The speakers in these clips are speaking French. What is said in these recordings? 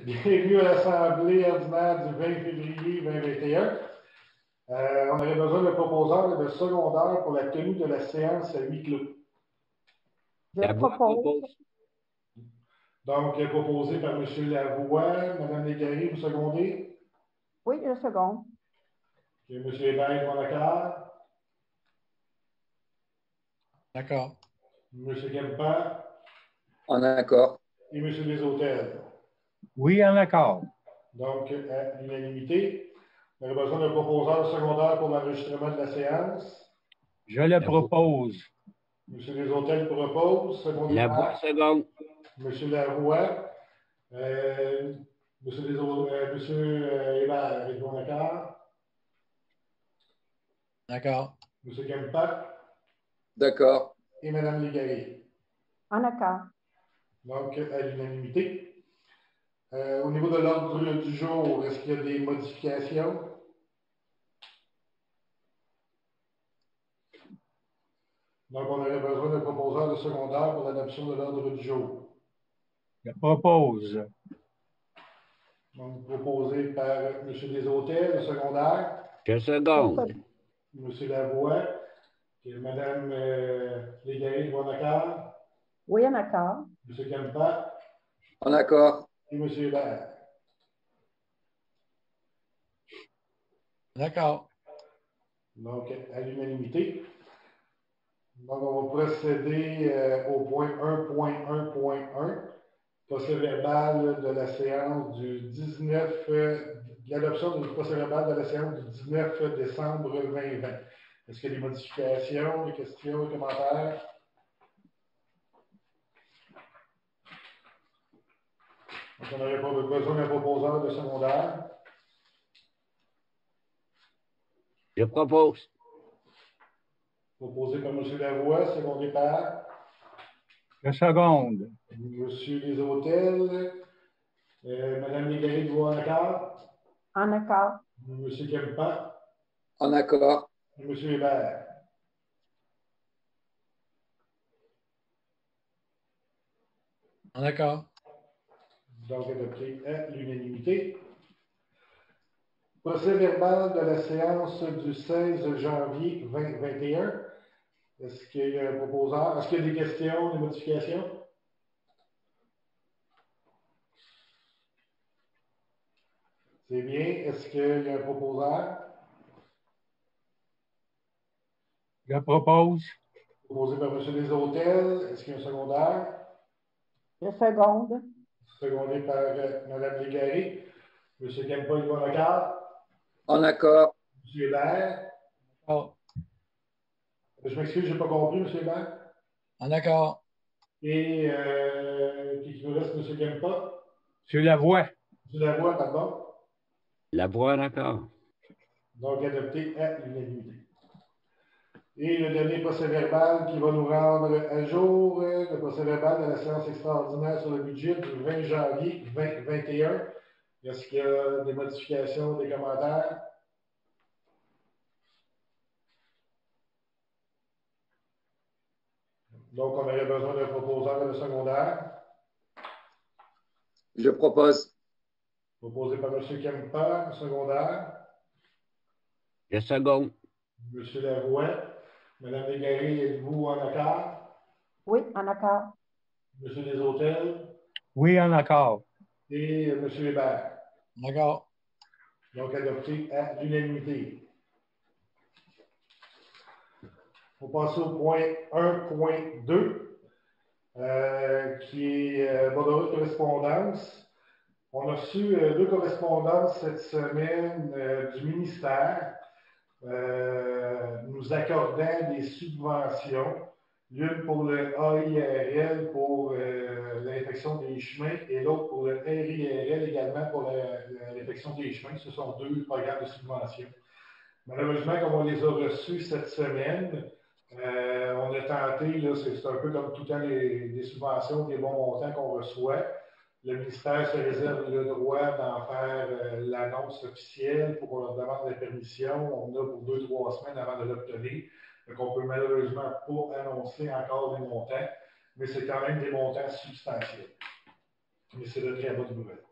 Bienvenue à l'Assemblée ordinaire du 20 février 2021. On aurait besoin de proposeurs de secondaire pour la tenue de la séance à huis clos. Je propose. Donc, proposé par M. Lavoie. Mme Légaré, vous secondez? Oui, je seconde. Et M. Hébert, mon accord. D'accord. M. Kempa En accord. et M. Desautels. Oui, en accord. Donc, à l'unanimité, on aurait besoin d'un proposeur secondaire pour l'enregistrement de la séance. Je le propose. M. Desautels propose. Secondé Lavoie, seconde. M. Lavoie. Monsieur Hébert, êtes-vous d'accord? D'accord. Monsieur Kempa D'accord. et Mme Légaré. En accord. Donc, à l'unanimité. Au niveau de l'ordre du jour, est-ce qu'il y a des modifications? Donc, on aurait besoin d'un proposeur de secondaire pour l'adoption de l'ordre du jour. Je propose. Donc, proposé par M. Desautels, le secondaire. Je seconde. M. Lavoie. Et Mme Légaré, bon accord. Oui, en accord. M. Kempa En accord. et M. Hébert. D'accord. Donc, à l'unanimité. Donc, on va procéder au point 1.1.1, procès-verbal de la séance du 19, l'adoption du procès-verbal de la séance du 19 décembre 2020. Est-ce qu'il y a des modifications, des questions, des commentaires? Donc, on n'aurait pas besoin d'un proposeur de secondaire. Je propose. Proposé par M. Lavoie, secondé par Je seconde. M. Desautels. Mme Légaré, vous en accord? En accord. M. Kempa En accord. et M. Hébert. En accord. Donc, adopté à l'unanimité. Procès-verbal de la séance du 16 janvier 2021. Est-ce qu'il y a un proposeur? Est-ce qu'il y a des questions, des modifications? C'est bien. Est-ce qu'il y a un proposeur? Je propose. Proposé par M. Desautels. Est-ce qu'il y a un secondaire? Je seconde. Secondé par Mme Légaré. M. Kempa, il va d'accord? En accord. M. Hébert? Oh. Je m'excuse, je n'ai pas compris, M. Hébert. En accord. Et qui nous reste, M. Kempa? Sur la voie. M. Lavoie, pardon. Lavoie, en accord. Donc, adopté à l'unanimité. Et le dernier procès-verbal qui va nous rendre à jour, le procès-verbal de la séance extraordinaire sur le budget du 20 janvier 2021. Est-ce qu'il y a des modifications, des commentaires? Donc, on aurait besoin d'un proposeur de secondaire. Je propose. Proposé par M. Kempa, secondaire. Je seconde. M. Lavoie. Mme Légaré, êtes-vous en accord? Oui, en accord. M. Desautels Oui, en accord. et M. Hébert. En accord. Donc, adopté à l'unanimité. On va passer au point 1.2, qui est bordereau de correspondance. On a reçu deux correspondances cette semaine du ministère nous accordant des subventions, l'une pour le AIRL pour l'infection des chemins et l'autre pour le RIRL également pour l'infection des chemins. Ce sont deux programmes de subvention. Malheureusement, comme on les a reçus cette semaine, on a tenté, c'est un peu comme tout le temps des subventions, des bons montants qu'on reçoit. Le ministère se réserve le droit d'en faire l'annonce officielle pour qu'on leur demande la permission. On a pour 2-3 semaines avant de l'obtenir. Donc, on ne peut malheureusement pas annoncer encore des montants, mais c'est quand même des montants substantiels. Mais c'est de très bonnes nouvelles.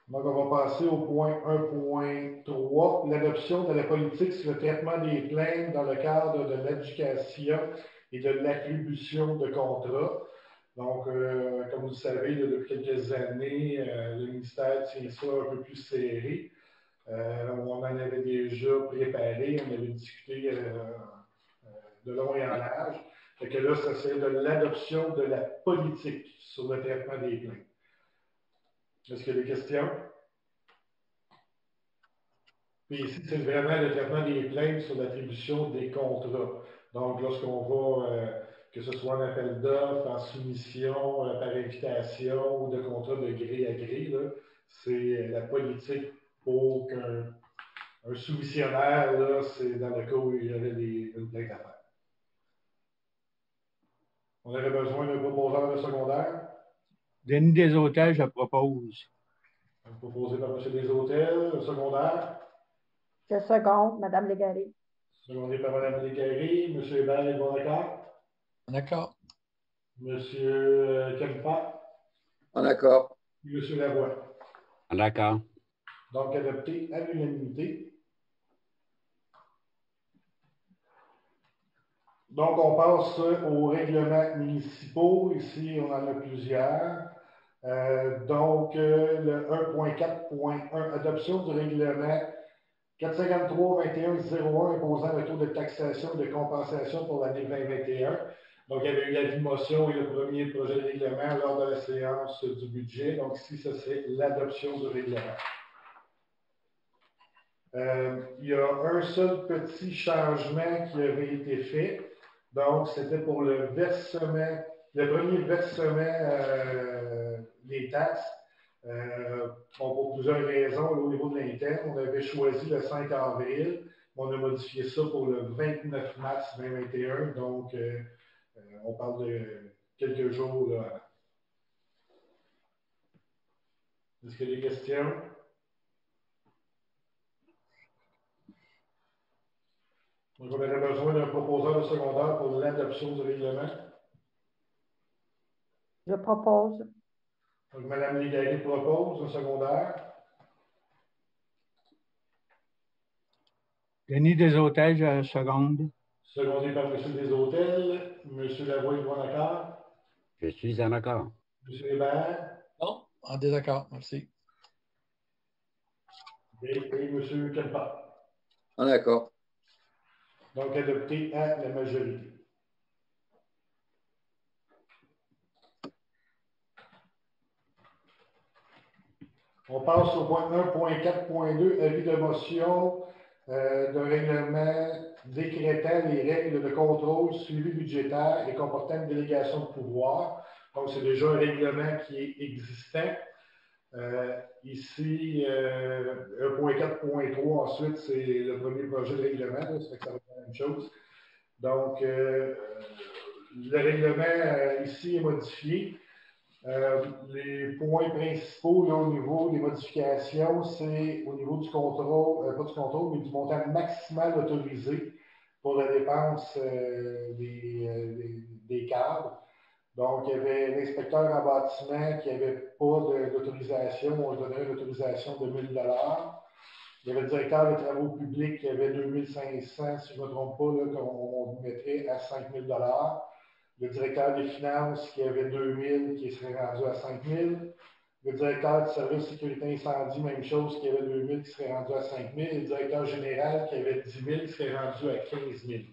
Donc, on va passer au point 1.3, l'adoption de la politique sur le traitement des plaintes dans le cadre de l'éducation et de l'attribution de contrats. Donc, comme vous le savez, là, depuis quelques années, le ministère tient ça un peu plus serré. On en avait déjà préparé, on avait discuté de long et en large. Fait que là, ça serait de l'adoption de la politique sur le traitement des plaintes. Est-ce qu'il y a des questions? Puis ici, c'est vraiment le traitement des plaintes sur l'attribution des contrats. Donc, lorsqu'on va, que ce soit en appel d'offres, en soumission, par invitation ou de contrat de gré à gré, c'est la politique pour qu'un soumissionnaire, c'est dans le cas où il y avait une plainte à faire. On aurait besoin d'un proposeur de secondaire. Denis Desautels, je propose. Proposé par M. Desautels, secondaire. Je seconde, Madame Légaré. Secondé par Mme Légaré. M. Hébert est bon d'accord. En accord. M. Kempa. En accord. Et M. Lavoie. En accord. Donc, adopté à l'unanimité. Donc, on passe aux règlements municipaux. Ici, on en a plusieurs. Donc, le 1.4.1, adoption du règlement 453-21-01 imposant le taux de taxation et de compensation pour l'année 2021. Donc, il y avait eu la motion et le premier projet de règlement lors de la séance du budget. Donc, ici, ça c'est l'adoption du règlement. Il y a un seul petit changement qui avait été fait. Donc, c'était pour le versement, le premier versement des taxes. Pour plusieurs raisons, là, au niveau de l'interne, on avait choisi le 5 avril. On a modifié ça pour le 29 mars 2021. Donc, on parle de quelques jours là, avant. Est-ce qu'il y a des questions? Donc, on aurait besoin d'un proposeur de secondaire pour l'adoption du règlement. Je propose. Donc, Mme Légaré propose un secondaire. Denis Desautels, je seconde. Secondé par M. Desautels. M. Lavoie est en accord. Je suis en accord. M. Hébert. Non, en désaccord, merci. Et M. Kempa. En accord. Donc, adopté à la majorité. On passe au point 1.4.2, avis de motion de règlement décrétant les règles de contrôle, suivi budgétaire et comportant une délégation de pouvoir. Donc, c'est déjà un règlement qui est existant. Ici, 1.4.3, ensuite, c'est le premier projet de règlement, là, ça fait que ça va être la même chose. Donc, le règlement ici est modifié. Les points principaux là, au niveau des modifications, c'est au niveau du contrôle, pas du contrôle, mais du montant maximal autorisé pour la dépense des cadres. Donc, il y avait l'inspecteur en bâtiment qui n'avait pas d'autorisation, on donnerait une autorisation de 1 000 $. Il y avait le directeur des travaux publics qui avait 2 500, si je ne me trompe pas, qu'on mettrait à 5 000 $. Le directeur des finances qui avait 2 000, qui serait rendu à 5 000. Le directeur du service sécurité incendie, même chose, qui avait 2 000, qui serait rendu à 5 000. Le directeur général qui avait 10 000, qui serait rendu à 15 000.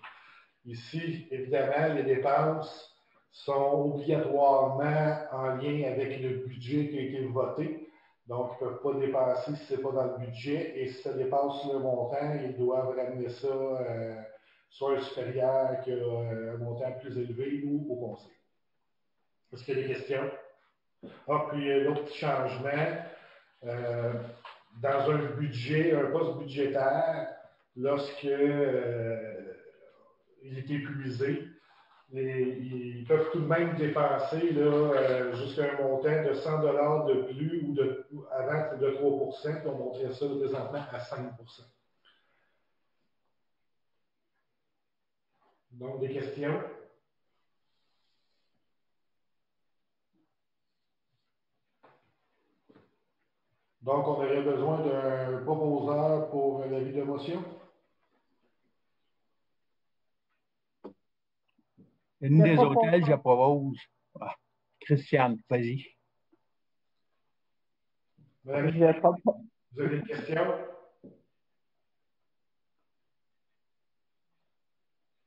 Ici, évidemment, les dépenses sont obligatoirement en lien avec le budget qui a été voté. Donc, ils ne peuvent pas dépasser si ce n'est pas dans le budget. Et si ça dépasse le montant, ils doivent ramener ça soit un supérieur qui a un montant plus élevé ou au conseil. Est-ce qu'il y a des questions? Ah, puis l'autre petit changement, dans un budget, un poste budgétaire, lorsque il est épuisé, ils peuvent tout de même dépenser jusqu'à un montant de 100 $ de plus ou avant de 3 %, puis on montrait ça présentement à 5 %. Donc, des questions? Donc, on aurait besoin d'un proposeur pour l'avis de motion. Denis Je propose. Desautels, je propose. Ah, Christiane, vas-y. Madame, Je propose. vous avez une question?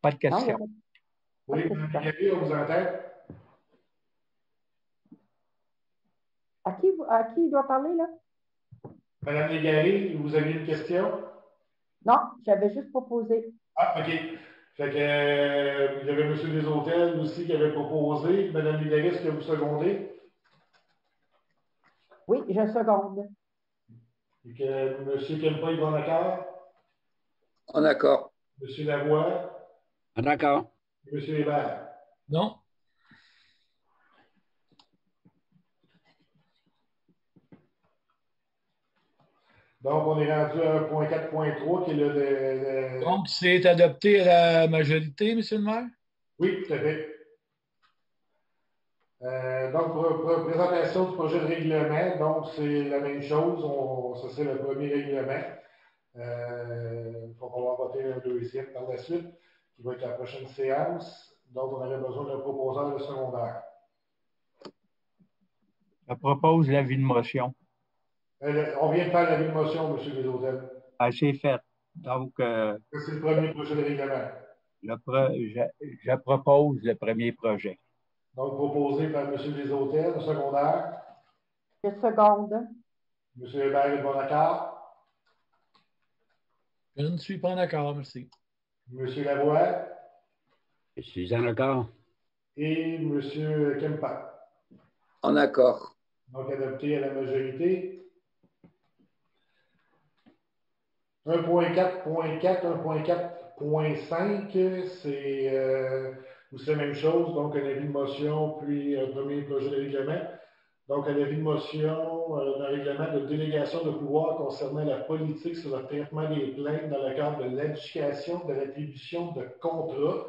Pas de Non, il y a question. pas Oui, de Madame question. Légaré, on vous entend? À qui il doit parler, là? Madame Légaré, vous avez une question? Non, j'avais juste proposé. Ah, OK. Fait que, il y avait M. Desautels aussi qui avait proposé. Madame Légaré, est-ce que vous secondez? Oui, je seconde. Et que M. Kempa est bon accord? En accord. M. Lavoie? En accord. Et M. Hébert? Non. Donc, on est rendu à 1.4.3 qui est le. Donc, c'est adopté à la majorité, M. le maire? Oui, tout à fait. Donc, présentation du projet de règlement. Donc, c'est la même chose. Ça, c'est le premier règlement. Il va falloir voter un deuxième par la suite, qui va être la prochaine séance. Donc, on aurait besoin d'un proposeur de secondaire. Je propose l'avis de motion. On vient de faire la motion, M. Desautels. Ah, c'est fait. Donc, C'est le premier projet de règlement. je propose le premier projet. Donc, proposé par M. Desautels, le secondaire. Je seconde. M. Hébert est de bon accord. Je ne suis pas en accord, merci. M. Lavoie Je suis en accord. et M. Kempa. En accord. Donc, adopté à la majorité. 1.4.4, 1.4.5, c'est aussi la même chose. Donc, un avis de motion, puis un premier projet de règlement. Donc, un avis de motion d'un règlement de délégation de pouvoir concernant la politique sur le traitement des plaintes dans le cadre de l'adjudication de l'attribution de contrats.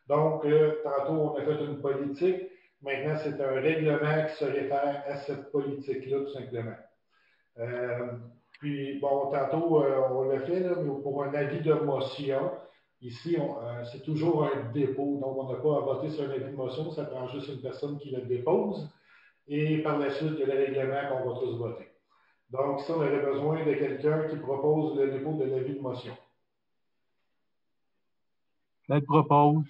Donc, tantôt, on a fait une politique. Maintenant, c'est un règlement qui se réfère à cette politique-là, tout simplement. Puis, bon, tantôt, on l'a fait, là, mais pour un avis de motion, ici, c'est toujours un dépôt. Donc, on n'a pas à voter sur un avis de motion, ça prend juste une personne qui le dépose. Et par la suite, il y a le règlement qu'on va tous voter. Donc, ça, on aurait besoin de quelqu'un qui propose le dépôt de l'avis de motion. Je le propose.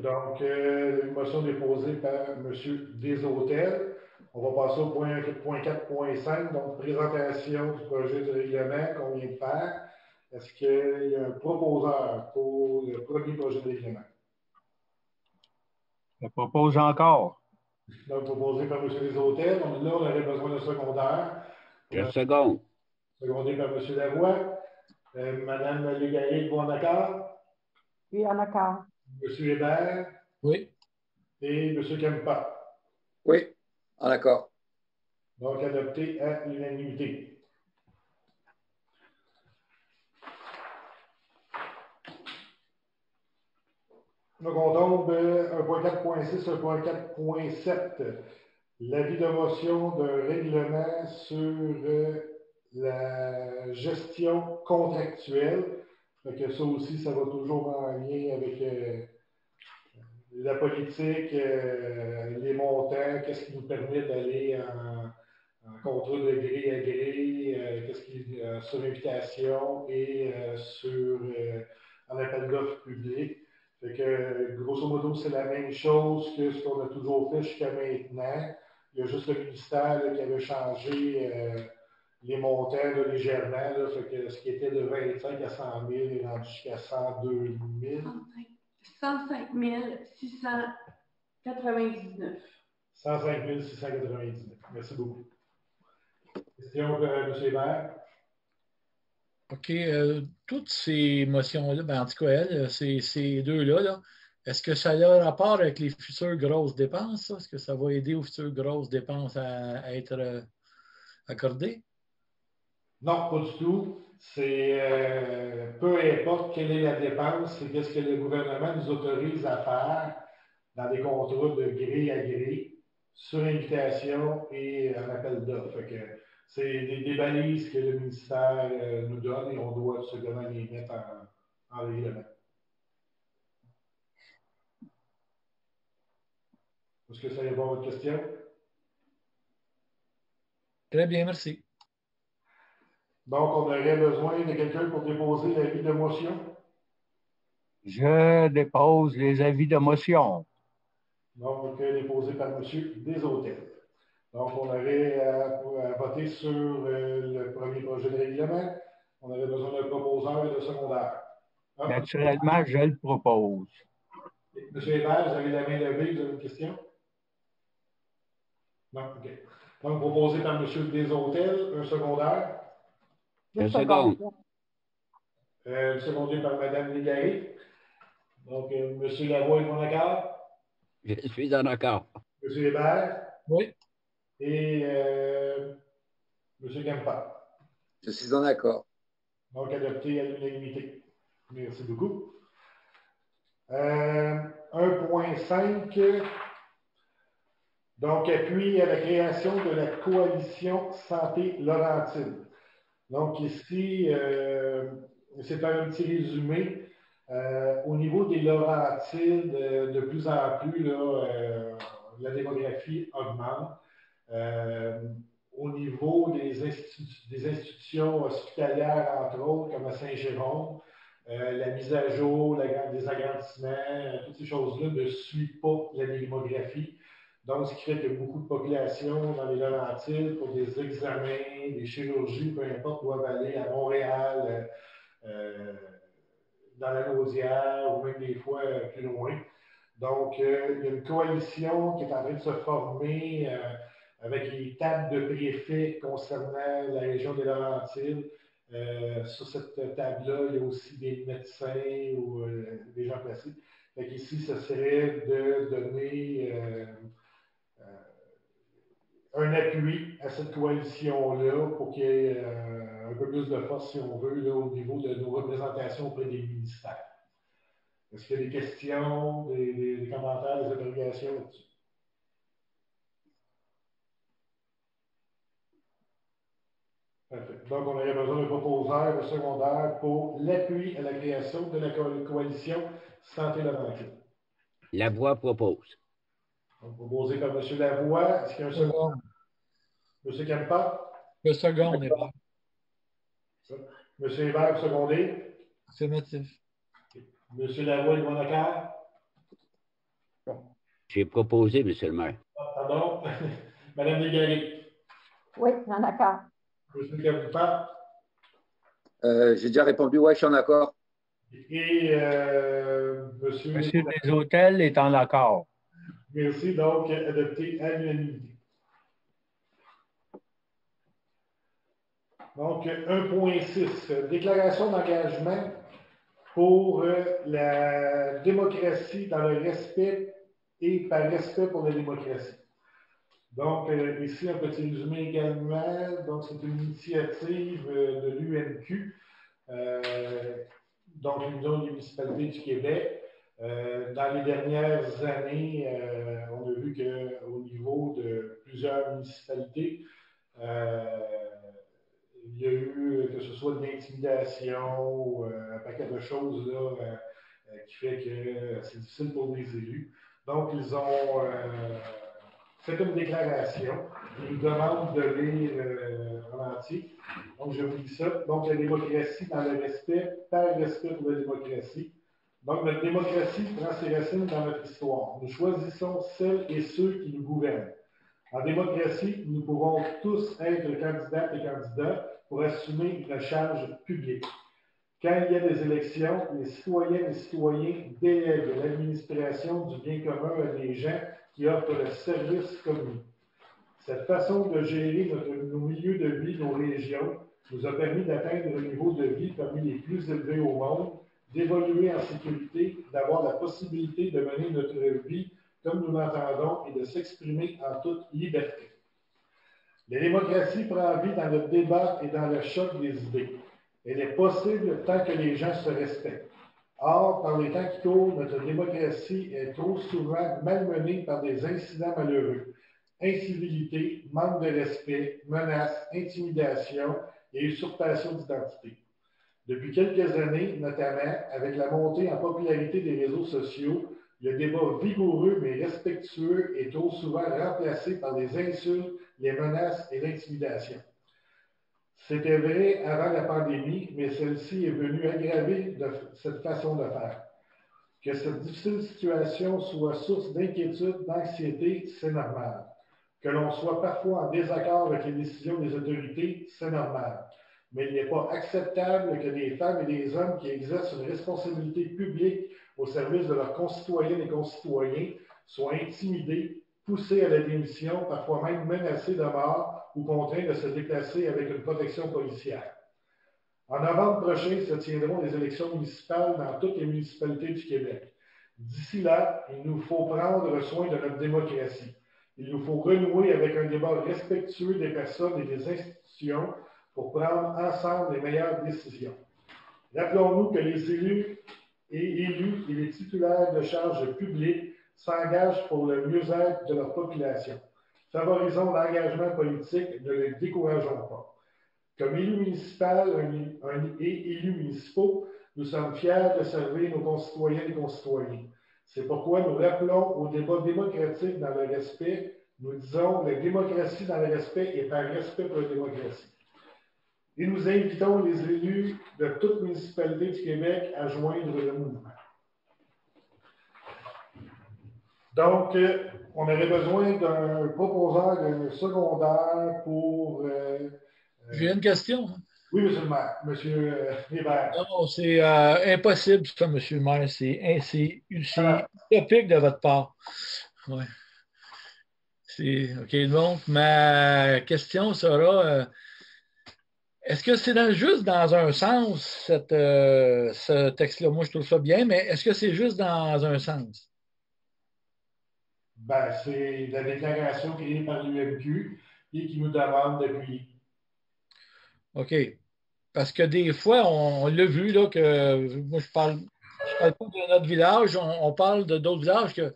Donc, une motion déposée par M. Desautels. On va passer au point 4.5, donc présentation du projet de règlement qu'on vient de faire. Est-ce qu'il y a un proposeur pour le premier projet de règlement? Je le propose encore. Donc, proposé par M. Desautels. Là, on aurait besoin de secondaire. Je seconde. Secondé par M. Lavoie. Mme Légaré, bon accord? Oui, en accord. M. Hébert Oui. et M. Kempa. Oui. En accord. Donc, adopté à l'unanimité. Donc, on tombe 1.4.6, 1.4.7. L'avis de motion d'un règlement sur la gestion contractuelle. Fait que ça aussi, ça va toujours en lien avec la politique, les montants, qu'est-ce qui nous permet d'aller en contrat de gré à gré, sur invitation et en appel d'offres public. Fait que, grosso modo, c'est la même chose que ce qu'on a toujours fait jusqu'à maintenant. Il y a juste le ministère là, qui avait changé les montants là, légèrement. Là, fait que ce qui était de 25 à 100 000 est rendu jusqu'à 102 000. 105 699. 105 699. Merci beaucoup. Question, M. Hébert? OK. Toutes ces motions-là, ben, en tout cas, ces deux-là, là, est-ce que ça a un rapport avec les futures grosses dépenses? Est-ce que ça va aider aux futures grosses dépenses à être accordées? Non, pas du tout. C'est peu importe quelle est la dépense, c'est qu'est-ce que le gouvernement nous autorise à faire dans des contrats de gré à gré, sur invitation et en appel d'offres. C'est des balises que le ministère nous donne et on doit absolument les mettre en règlement. Est-ce que ça répond à votre question? Très bien, merci. Donc, on aurait besoin de quelqu'un pour déposer l'avis de motion. Je dépose les avis de motion. Donc, déposé par M. Desautels. Donc, on aurait à voter sur le premier projet de règlement. On avait besoin d'un proposeur et de secondaire. Naturellement, je le propose. M. Hébert, vous avez la main levée, vous avez une question? Non, OK. Donc, proposé par M. Desautels, un secondaire. Je seconde. Secondé par Mme Légaré. Donc, M. Lavoie est en accord. Je suis en accord. M. Hébert. Oui. Et M. Kempa. Je suis en accord. Donc, adopté à l'unanimité. Merci beaucoup. 1.5. Donc, appui à la création de la coalition Santé Laurentide. Donc, ici, c'est un petit résumé. Au niveau des Laurentides, de plus en plus, là, la démographie augmente. Au niveau des institutions hospitalières, entre autres, comme à Saint-Jérôme, la mise à jour, des agrandissements, toutes ces choses-là ne suivent pas la démographie. Donc, ce qui fait que beaucoup de populations dans les Laurentides, pour des examens, des chirurgies, peu importe, doivent aller à Montréal, dans la Naudière, ou même des fois plus loin. Donc, il y a une coalition qui est en train de se former avec les tables de préfets concernant la région des Laurentides. Sur cette table-là, il y a aussi des médecins ou des gens placés. Fait qu'ici, ce serait de donner un appui à cette coalition-là pour qu'il y ait un peu plus de force, si on veut, là, au niveau de nos représentations auprès des ministères. Est-ce qu'il y a des questions, des commentaires, des interrogations là-dessus? Parfait. Donc, on aurait besoin d'un proposeur de secondaire pour l'appui à la création de la coalition Santé Laurentide. Lavoie propose. Donc, proposé par M. Lavoie. Est-ce qu'il y a un second? M. Kempa? Le second n'est pas. M. Hébert, secondé. Affirmatif. M. Lavoie, est bon accord? J'ai proposé, M. le maire. Pardon. Mme Légaré. Oui, en accord. M. Kempa. J'ai déjà répondu, ouais, je suis en accord. Et Monsieur Desautels est en accord. Merci, donc adopté à l'unanimité. Donc, 1.6, déclaration d'engagement pour la démocratie dans le respect et par respect pour la démocratie. Donc, ici, un petit résumé également. Donc, c'est une initiative de l'UMQ, donc l'Union des municipalités du Québec. Dans les dernières années, on a vu qu'au niveau de plusieurs municipalités, il y a eu, que ce soit de l'intimidation ou un paquet de choses là, qui fait que c'est difficile pour les élus. Donc, ils ont fait une déclaration. Ils nous demandent de lire en entier. Donc, je vous lis ça. Donc, la démocratie dans le respect, par respect pour la démocratie. Donc, notre démocratie prend ses racines dans notre histoire. Nous choisissons celles et ceux qui nous gouvernent. En démocratie, nous pouvons tous être candidates et candidats pour assumer une charge publique. Quand il y a des élections, les citoyennes et citoyens délèguent l'administration du bien commun à des gens qui offrent le service commun. Cette façon de gérer nos milieux de vie, nos régions, nous a permis d'atteindre un niveau de vie parmi les plus élevés au monde, d'évoluer en sécurité, d'avoir la possibilité de mener notre vie comme nous l'entendons et de s'exprimer en toute liberté. La démocratie prend vie dans le débat et dans le choc des idées. Elle est possible tant que les gens se respectent. Or, par les temps qui courent, notre démocratie est trop souvent malmenée par des incidents malheureux. incivilité, manque de respect, menaces, intimidation et usurpation d'identité. Depuis quelques années, notamment avec la montée en popularité des réseaux sociaux, le débat vigoureux mais respectueux est trop souvent remplacé par les insultes, les menaces et l'intimidation. C'était vrai avant la pandémie, mais celle-ci est venue aggraver cette façon de faire. Que cette difficile situation soit source d'inquiétude, d'anxiété, c'est normal. Que l'on soit parfois en désaccord avec les décisions des autorités, c'est normal. Mais il n'est pas acceptable que des femmes et des hommes qui exercent une responsabilité publique au service de leurs concitoyennes et concitoyens soient intimidés, poussés à la démission, parfois même menacés de mort ou contraints de se déplacer avec une protection policière. En novembre prochain se tiendront les élections municipales dans toutes les municipalités du Québec. D'ici là, il nous faut prendre soin de notre démocratie. Il nous faut renouer avec un débat respectueux des personnes et des institutions pour prendre ensemble les meilleures décisions. Rappelons-nous que les élus et les titulaires de charges publiques s'engagent pour le mieux-être de leur population. Favorisons l'engagement politique, ne le décourageons pas. Comme élus municipaux et élus municipaux, nous sommes fiers de servir nos concitoyennes et concitoyens. C'est pourquoi nous rappelons au débat démocratique dans le respect. Nous disons la démocratie dans le respect et par respect pour la démocratie. Et nous invitons les élus de toutes les municipalités du Québec à joindre le mouvement. Donc, on aurait besoin d'un proposeur d'un secondaire pour... J'ai une question. Oui, monsieur le maire, monsieur Hébert. Non, c'est impossible, ça, monsieur le maire. C'est utopique de votre part. Ouais. OK, donc, ma question sera est-ce que c'est juste dans un sens, ce texte-là? Moi, je trouve ça bien, mais est-ce que c'est juste dans un sens? Ben, c'est la déclaration créée par l'UMQ et qui nous demande d'appuyer. OK. Parce que des fois, on l'a vu, là, que moi, je parle pas de notre village, on parle d'autres villages que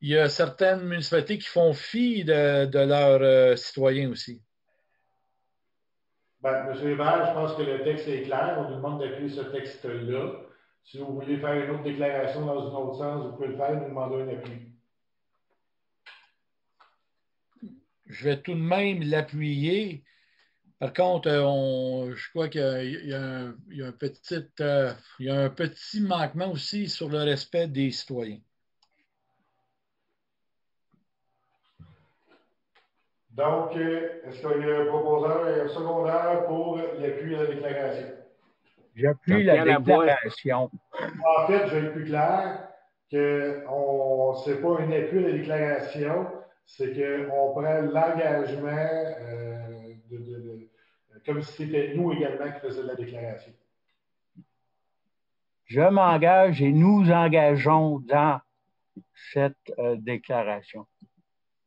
il y a certaines municipalités qui font fi de leurs citoyens aussi. Ben, M. Hébert, je pense que le texte est clair. On nous demande d'appuyer ce texte-là. Si vous voulez faire une autre déclaration dans un autre sens, vous pouvez le faire, nous demander un appui. Je vais tout de même l'appuyer. Par contre, je crois qu'il y a un petit manquement aussi sur le respect des citoyens. Donc, est-ce qu'il y a un proposeur et un secondaire pour l'appui à la déclaration? J'appuie la déclaration. En fait, je vais être plus clair que ce n'est pas un appui à la déclaration, c'est qu'on prend l'engagement comme si c'était nous également qui faisions la déclaration. Je m'engage et nous engageons dans cette déclaration.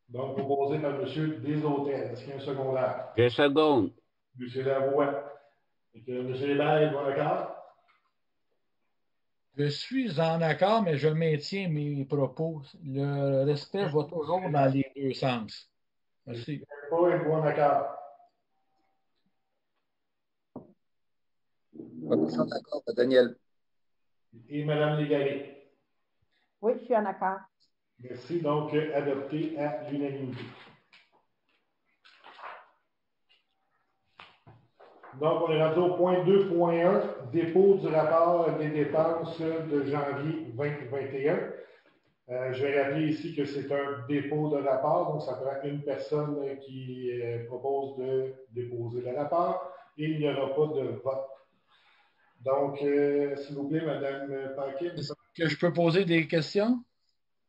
Donc, proposé par M. Desautels. Est-ce qu'il y a un secondaire? Je seconde. M. Lavoie. M. Hébert est d'accord? Je suis en accord, mais je maintiens mes propos. Le respect va toujours dans les deux sens. Merci. Pas un accord. Nous sommes d'accord, Daniel. Et Mme Légaré. Oui, je suis en accord. Merci. Donc, adopté à l'unanimité. Donc, on est rentré au point 2.1, dépôt du rapport des dépenses de janvier 2021. Je vais rappeler ici que c'est un dépôt de rapport, donc ça prend une personne qui propose de déposer le rapport et il n'y aura pas de vote. Donc, s'il vous plaît, Mme Paquet. Est-ce que je peux poser des questions?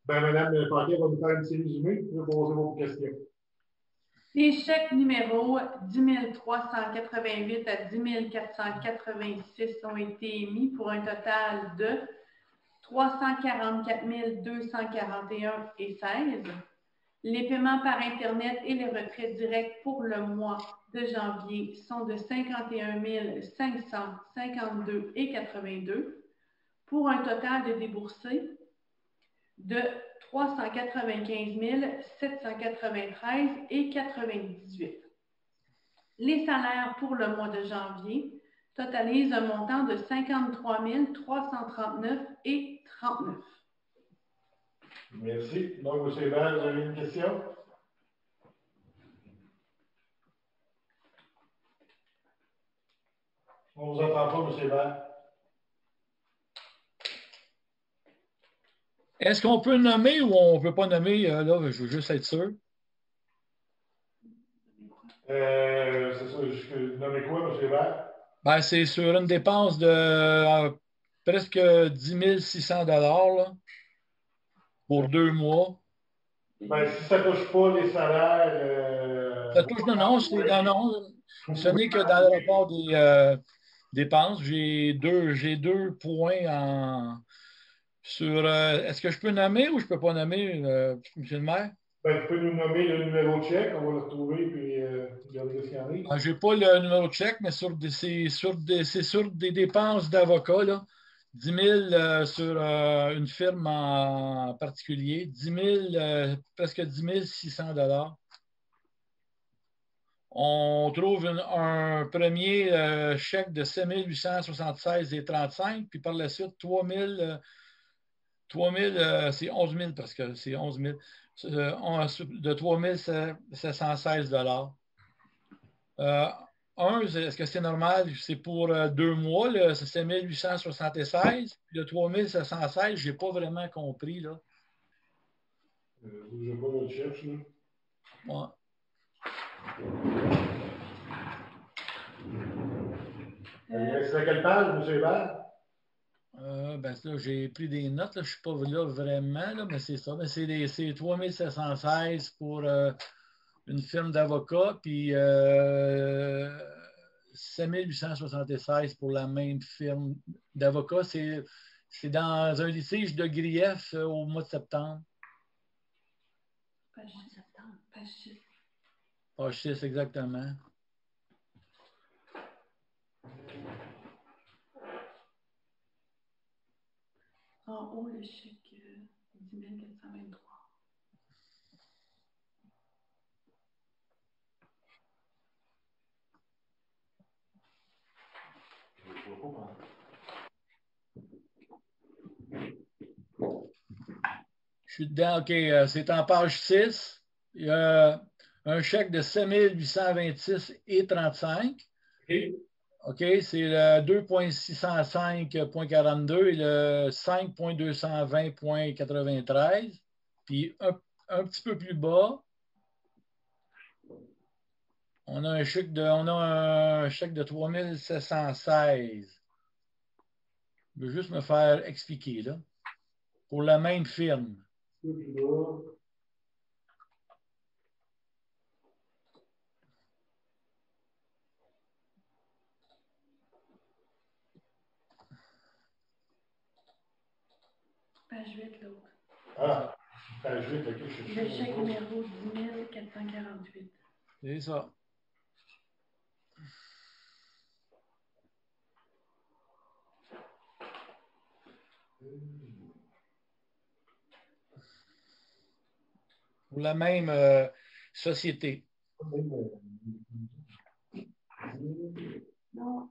Ben, Mme Paquet va nous faire un petit résumé. Vous pouvez poser vos questions. Les chèques numéro 10 388 à 10 486 ont été émis pour un total de 344 241,16. Les paiements par Internet et les retraits directs pour le mois de janvier sont de 51 552,82 pour un total de déboursés de 395 793 et 98. Les salaires pour le mois de janvier totalisent un montant de 53 339 et 39. Merci. Donc, M. Hébert, vous avez une question? On ne vous entend pas, M. Hébert. Est-ce qu'on peut nommer ou on ne peut pas nommer? Là, je veux juste être sûr. C'est ça. Nommez quoi, M. Hébert? Ben, c'est sur une dépense de presque 10 600 là, pour 2 mois. Ben, si ça ne touche pas les salaires. Ça touche, non, ce n'est que dans le rapport des dépenses. J'ai deux points sur. Est-ce que je peux nommer ou je ne peux pas nommer, M. le maire? Ben, tu peux nous nommer le numéro de chèque, on va le retrouver, puis regarder ce qu'il y en a. Je n'ai pas le numéro de chèque, mais c'est sur des dépenses d'avocat, là. 10 000 sur une firme en particulier, 10 000, presque 10 600 $. On trouve un premier chèque de 7 876,35, puis par la suite, 3 000, c'est 11 000 parce que c'est 11 000, de 3 716 $. Est-ce que c'est normal? C'est pour 2 mois, c'est 7 876. Puis le 3 716, je n'ai pas vraiment compris. Là. Je ne sais pas, je le cherche. Là. Ouais. C'est à quelle page, M. Hébert? Ben, là, j'ai pris des notes. Là, je ne suis pas là vraiment, là, mais c'est ça. Mais c'est 3 716 pour une firme d'avocats, puis 7 876 pour la même firme d'avocats. C'est dans un litige de grief au mois de septembre. Page 6. Page 6, exactement. En haut, le chèque 10 423. Je suis dedans, OK. C'est en page 6. Il y a un chèque de 7 826,35. OK. OK, c'est le 2.605.42 et le 5.220.93. Puis un petit peu plus bas, on a un chèque de 3 716. Je veux juste me faire expliquer, là. Pour la même firme. Page 8, l'autre. Ah, page 8, OK. Le chèque numéro 10 448. C'est ça. Pour la même société. Non.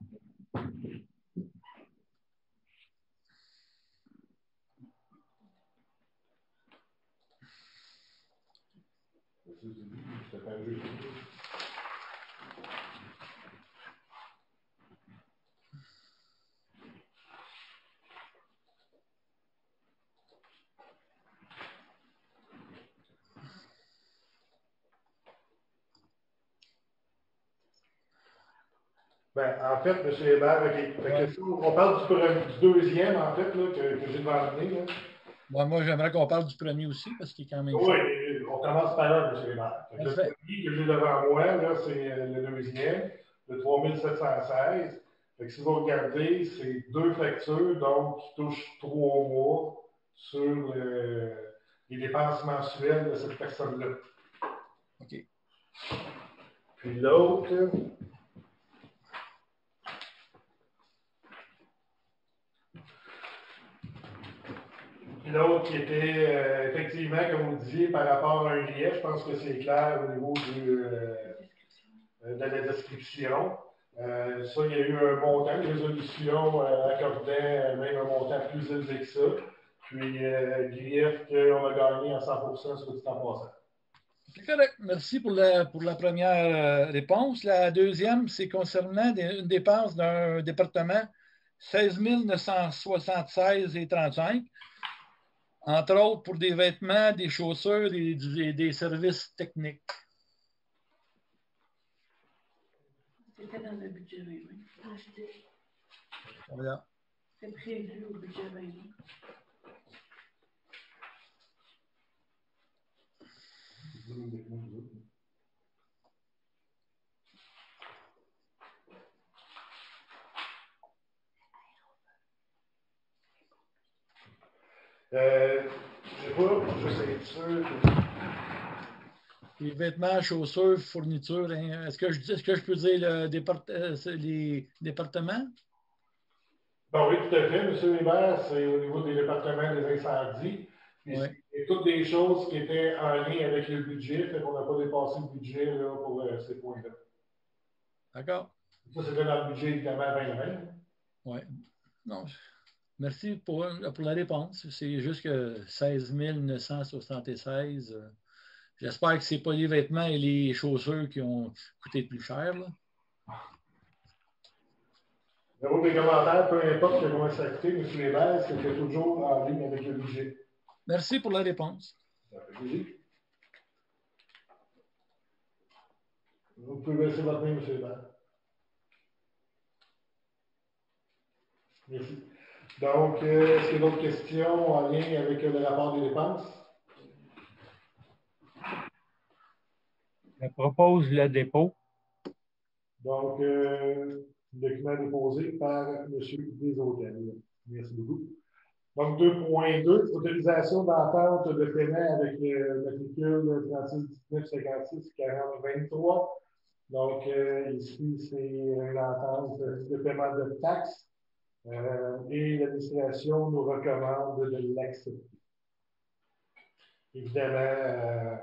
Ben, en fait, M. Hébert, on parle du deuxième, en fait, là, que j'ai devant le nez. Moi, j'aimerais qu'on parle du premier aussi, parce qu'il est quand même. Oui, on commence par là, M. Hébert. Le premier que j'ai devant moi, là, c'est le deuxième, le 3716. Fait que si vous regardez, c'est 2 factures, donc qui touchent 3 mois sur les dépenses mensuelles de cette personne-là. OK. Puis l'autre. Puis l'autre qui était effectivement, comme vous disiez, par rapport à un grief, je pense que c'est clair au niveau de la description. Ça, il y a eu un montant. Les résolutions accordaient même un montant plus élevé que ça. Puis, grief qu'on a gagné à 100% sur le temps passant. C'est correct. Merci pour la première réponse. La deuxième, c'est concernant une dépense d'un département 16 976,35, entre autres pour des vêtements, des chaussures et des services techniques. C'était dans le budget 2020. Voilà. C'est prévu au budget 2020. Je sais pas, je sais sûr. Les vêtements, chaussures, fournitures, hein. Est-ce que je peux dire les départements? Ben oui, tout à fait. M. Hébert, c'est au niveau des départements des incendies. Puis Oui. c'est toutes des choses qui étaient en lien avec le budget, fait qu'on n'a pas dépassé le budget là, pour ces points-là. D'accord. Ça, c'était dans le budget, évidemment, 2020. Oui. Non. Merci pour la réponse. C'est juste que 16 976. J'espère que ce n'est pas les vêtements et les chaussures qui ont coûté plus cher. Là. Zéro des commentaires, peu importe comment ça a coûté, M. Hébert, c'était toujours en ligne avec le budget. Merci pour la réponse. Ça fait plaisir. Vous pouvez baisser votre main, M. Hébert. Merci. Donc, est-ce qu'il y a d'autres questions en lien avec le rapport des dépenses? Je propose le dépôt. Donc, document déposé par M. Desautels. Merci beaucoup. Donc, 2.2, autorisation d'entente de paiement avec matricule 36 19 56 40 23. Donc, ici, c'est une entente de paiement de taxes et l'administration nous recommande de l'accepter. Évidemment,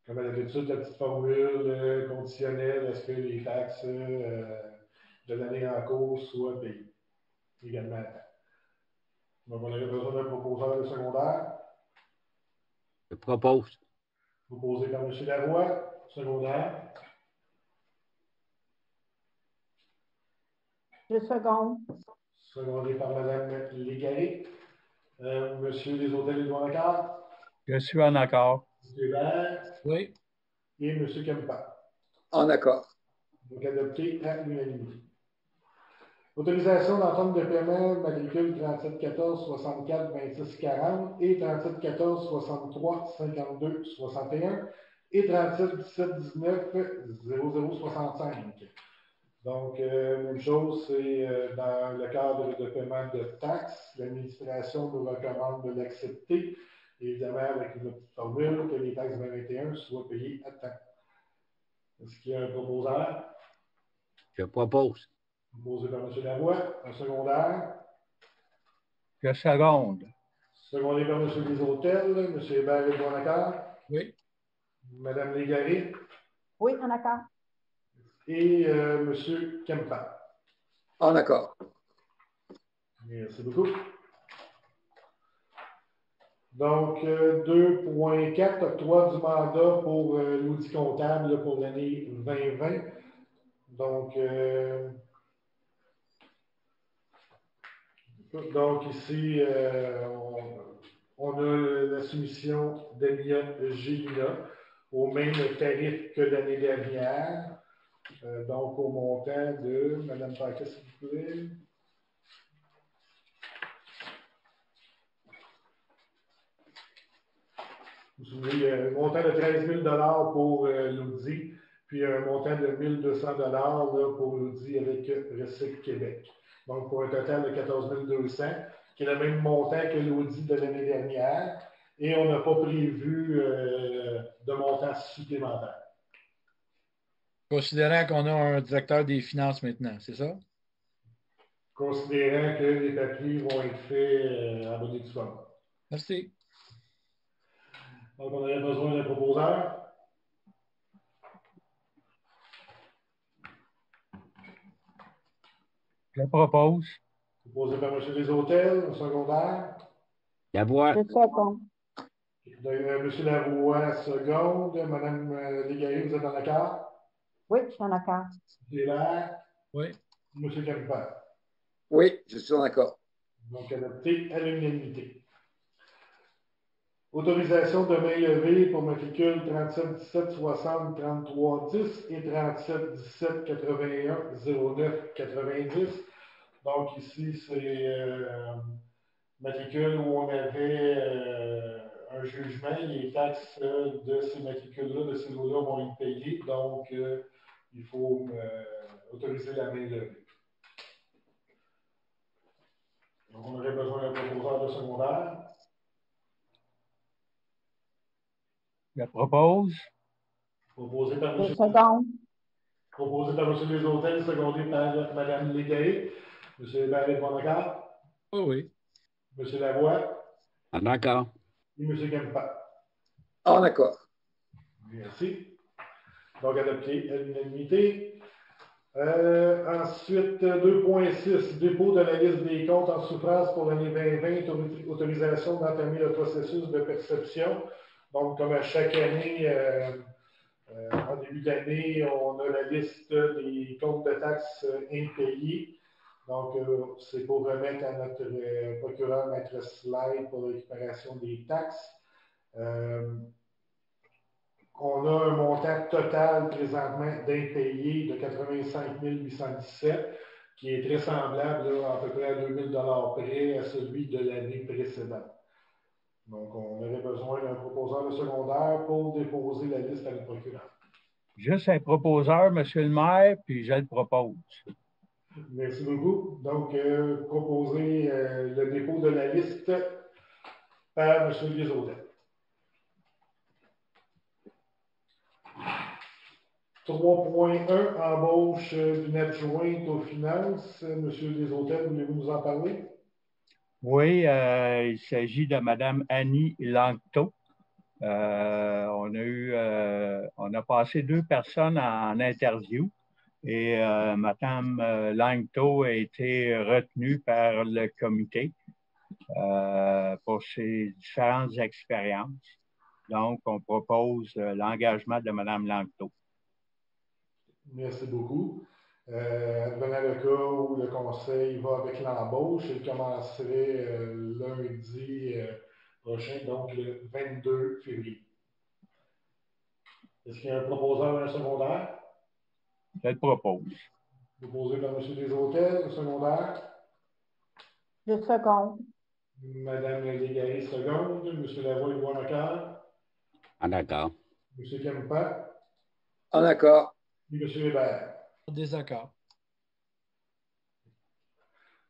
comme à l'habitude, la petite formule conditionnelle à ce que les taxes de l'année en cours soient payées également à temps. Donc, on aurait besoin d'un proposeur de secondaire. Je propose. Proposé par M. Laroy, secondaire. Je seconde. Secondé par Mme Légaré. M. Desautels-Édouard Accord. Je suis en accord. M. Hébert. Oui. Et M. Kempa. En accord. Donc, adopté à l'unanimité. Autorisation d'entente de paiement matricule 3714 64 26 40 et 3714 63 52 61 et 37 17 19 00 65. Donc, même chose, c'est dans le cadre de paiement de taxes. L'administration nous recommande de l'accepter, évidemment avec une petite formule que les taxes 2021 soient payées à temps. Est-ce qu'il y a un proposeur? Je propose. Proposé par M. Lavoie, un secondaire. Je seconde. Secondé par M. Desautels, M. Hébert est en accord. Oui. Mme Légaré Oui, en accord. et M. Kempa. En accord. Merci beaucoup. Donc, 2.4, octroi du mandat pour l'outil comptable pour l'année 2020. Donc ici, on a la soumission d'Amiot Gélina au même tarif que l'année dernière. Donc, au montant de, Mme Paquet, s'il vous plaît. Il y a un montant de 13 000 pour l'Audi, puis un montant de 1 200 pour l'Audi avec Recycle Québec. Donc, pour un total de 14 200, qui est le même montant que l'Audi de l'année dernière, et on n'a pas prévu de montant supplémentaire. Considérant qu'on a un directeur des finances maintenant, c'est ça? Considérant que les papiers vont être faits à bonne et due forme. Merci. Donc, on aurait besoin d'un proposeur. Je propose. Proposé par M. Desautels, au secondaire. Lavoie. Je seconde. M. Lavoie, seconde. Mme Légaré, vous êtes en accord? Oui, je suis en accord. M. Hébert? Oui. M. Kemper? Oui, je suis en accord. Donc, adopté à l'unanimité. Autorisation de main levée pour matricule 37 17 60 33 10 et 37 17 81 09 90. Donc, ici, c'est matricule où on avait un jugement. Les taxes de ces matricules-là, de ces lots-là, vont être payées. Donc, il faut autoriser la main levée. Donc, on aurait besoin d'un proposeur de secondaire. Je propose. Proposé par Je M. seconde. Proposé par M. Desautels, secondé par Mme Légaré. M. Hébert est en accord. Oui, oui. M. Lavoie En accord. et M. Kemper. En accord. Merci. Donc, adopté à l'unanimité. Ensuite, 2.6, dépôt de la liste des comptes en souffrance pour l'année 2020, autorisation d'entamer le processus de perception. Donc, comme à chaque année, en début d'année, on a la liste des comptes de taxes impayés. Donc, c'est pour remettre à notre procureur, Maître Slide, pour la récupération des taxes. On a un montant total présentement d'impayés de 85 817, qui est très semblable là, à peu près à 2 000 près à celui de l'année précédente. Donc, on aurait besoin d'un proposeur de secondaire pour déposer la liste à le procureur. Juste un proposeur, Monsieur le maire, puis je le propose. Merci beaucoup. Donc, proposer le dépôt de la liste par M. Desautels. 3.1, embauche d'une adjointe aux finances. M. Desautels, voulez-vous nous en parler? Oui, il s'agit de Mme Annie Langto. On a passé 2 personnes en interview et Mme Langto a été retenue par le comité pour ses différentes expériences. Donc, on propose l'engagement de Mme Langto. Merci beaucoup. Advenant le cas où le conseil va avec l'embauche, il commencerait lundi prochain, donc le 22 février. Est-ce qu'il y a un proposeur d'un secondaire? Je le propose. Proposé par M. Desautels, secondaire. Je seconde. Mme Légaré, seconde. M. Lavoie, il en accord. En accord. M. Kemper. En accord. Et M. Hébert. Désaccord.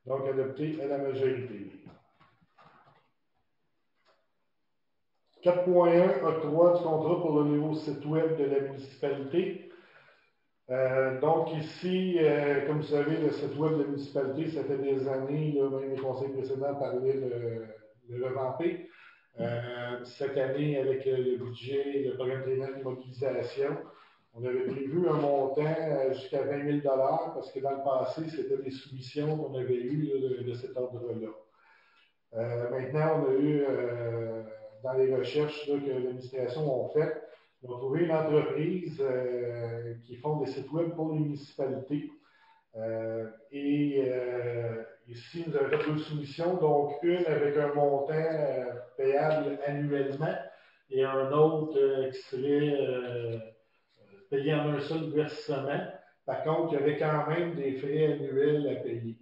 Donc, adopté à la majorité. 4.1, octroi du contrat pour le nouveau site web de la municipalité. Donc ici, comme vous savez, le site web de la municipalité, ça fait des années, là, même les conseils précédents parlaient de le revamper. Cette année, avec le budget, le programme triennal d'immobilisation, on avait prévu un montant jusqu'à 20 000 parce que dans le passé, c'était des soumissions qu'on avait eues là, de cet ordre-là. Maintenant, on a eu, dans les recherches là, que l'administration a faites, on a trouvé une entreprise qui font des sites web pour les municipalités. Ici, nous avons fait 2 soumissions, donc une avec un montant payable annuellement et un autre qui serait payé en un seul versement. Par contre, il y avait quand même des frais annuels à payer.